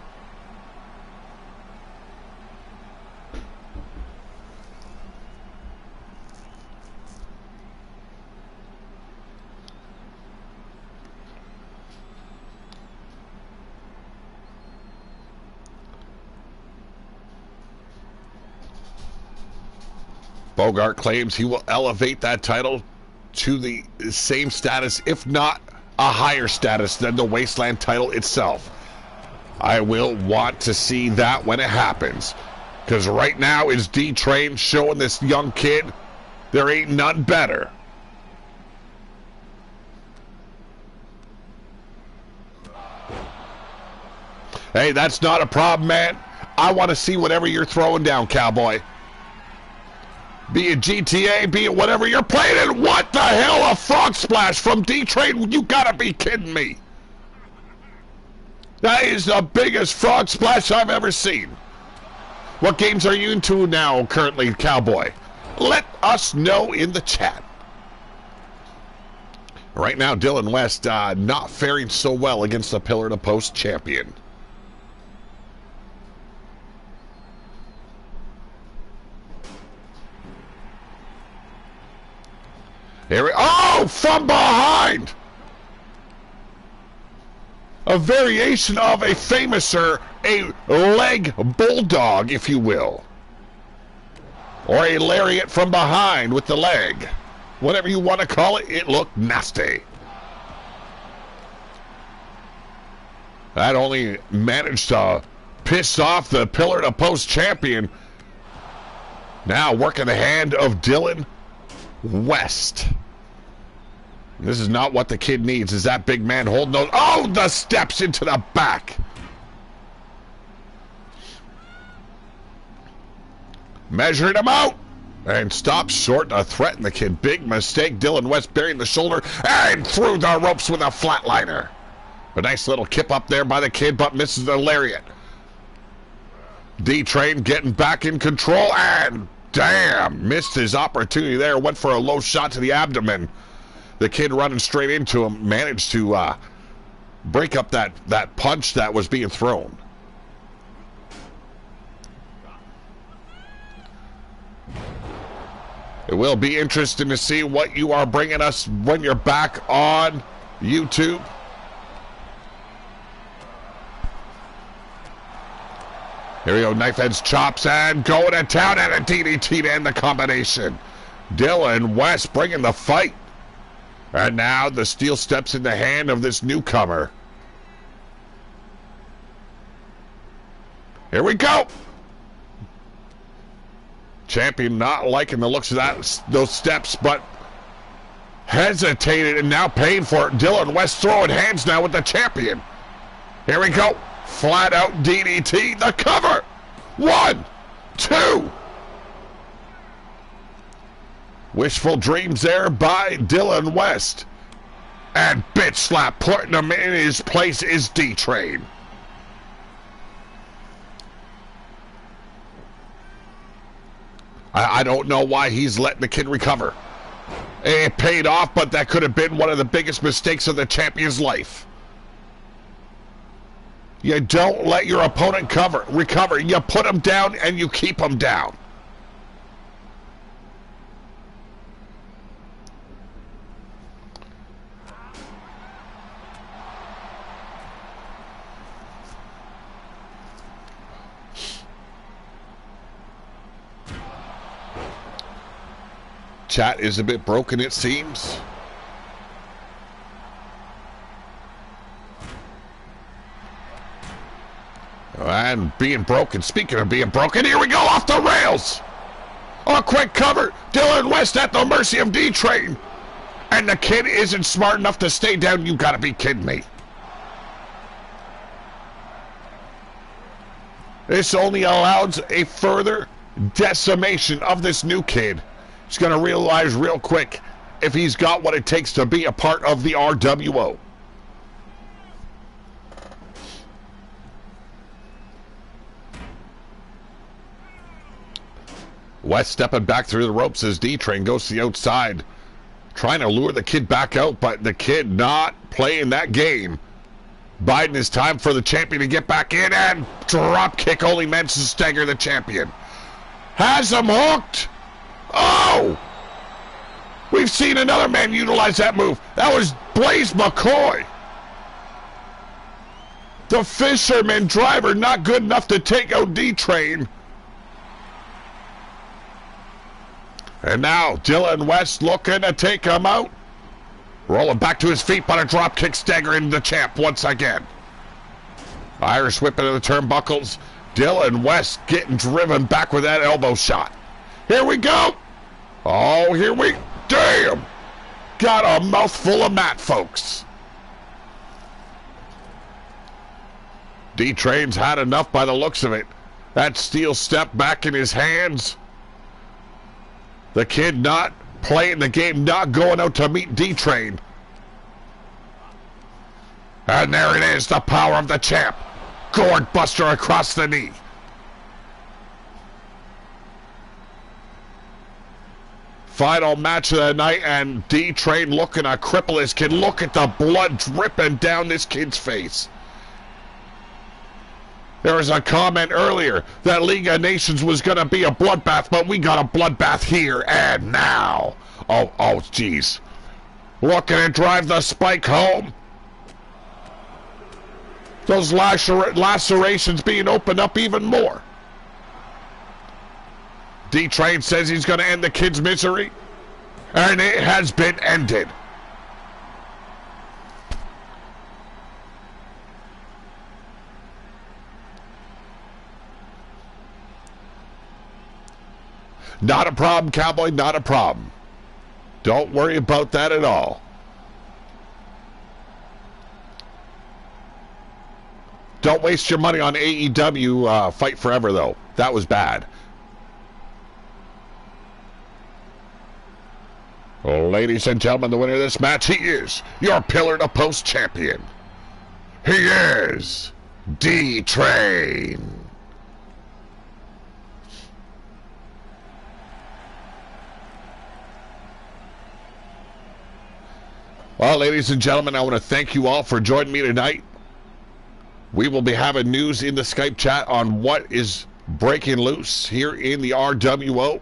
Bogart claims he will elevate that title to the same status, if not a higher status, than the Wasteland title itself. I will want to see that when it happens, because right now is D-Train showing this young kid there ain't none better. Hey, that's not a problem, man. I want to see whatever you're throwing down, cowboy. Be it GTA, be it whatever you're playing in. What the hell? A frog splash from D-Train? You gotta be kidding me. That is the biggest frog splash I've ever seen. What games are you into now currently, cowboy? Let us know in the chat. Right now, Dylan West not faring so well against the Pillar to Post champion. Here we oh, from behind! A variation of a famouser, a leg bulldog, if you will. Or a lariat from behind with the leg. Whatever you want to call it, it looked nasty. That only managed to piss off the Pillar to Post champion. Now working the hand of Dylan West. This is not what the kid needs, is that big man holding those. Oh, the steps into the back. Measured him out and stopped short to threaten the kid. Big mistake. Dylan West burying the shoulder and through the ropes with a flatliner. A nice little kip up there by the kid, but misses the lariat. D-Train getting back in control and damn, missed his opportunity there. Went for a low shot to the abdomen. The kid running straight into him managed to break up that punch that was being thrown. It will be interesting to see what you are bringing us when you're back on YouTube. Here we go, knife edge chops and going to town and a DDT to end the combination. Dylan West bringing the fight. And now the steel steps in the hand of this newcomer. Here we go. Champion not liking the looks of those steps, but hesitated and now paying for it. Dylan West throwing hands now with the champion. Here we go. Flat out DDT, the cover. 1, 2. Wishful dreams there by Dylan West. And bitch slap, putting him in his place is D-Train. I don't know why he's letting the kid recover. It paid off, but that could have been one of the biggest mistakes of the champion's life. You don't let your opponent recover. You put him down and you keep him down. Chat is a bit broken, it seems. And being broken, speaking of being broken, here we go, off the rails! A quick cover, Dylan West at the mercy of D-Train. And the kid isn't smart enough to stay down, you gotta be kidding me. This only allows a further decimation of this new kid. He's going to realize real quick if he's got what it takes to be a part of the RWO. West stepping back through the ropes as D-Train goes to the outside, trying to lure the kid back out, but the kid not playing that game. Biding his time for the champion to get back in, and drop kick only meant to stagger the champion. Has him hooked. Oh! We've seen another man utilize that move. That was Blaze McCoy. The fisherman driver not good enough to take out D-Train. And now Dylan West looking to take him out. Rolling back to his feet, but a drop kick staggering the champ once again. Irish whip into the turnbuckles. Dylan West getting driven back with that elbow shot. Here we go. Oh, here we... Damn! Got a mouthful of mat, folks. D-Train's had enough by the looks of it. That steel step back in his hands. The kid not playing the game, not going out to meet D-Train. And there it is, the power of the champ. Gourd buster across the knee. Final match of the night, and D-Train looking to cripple this kid. Look at the blood dripping down this kid's face. There was a comment earlier that League of Nations was going to be a bloodbath, but we got a bloodbath here and now. Oh, jeez. Looking to drive the spike home. Those lacerations being opened up even more. D-Train says he's going to end the kid's misery, and it has been ended. Not a problem, Cowboy, not a problem. Don't worry about that at all. Don't waste your money on AEW Fight Forever, though. That was bad. Ladies and gentlemen, the winner of this match, he is your Pillar to Post champion. He is D-Train. Well, ladies and gentlemen, I want to thank you all for joining me tonight. We will be having news in the Skype chat on what is breaking loose here in the RWO.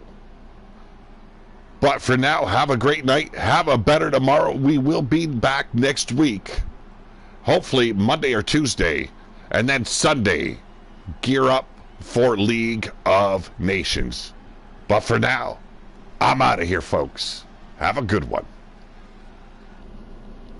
But for now, have a great night. Have a better tomorrow. We will be back next week. Hopefully Monday or Tuesday. And then Sunday, gear up for League of Nations. But for now, I'm out of here, folks. Have a good one.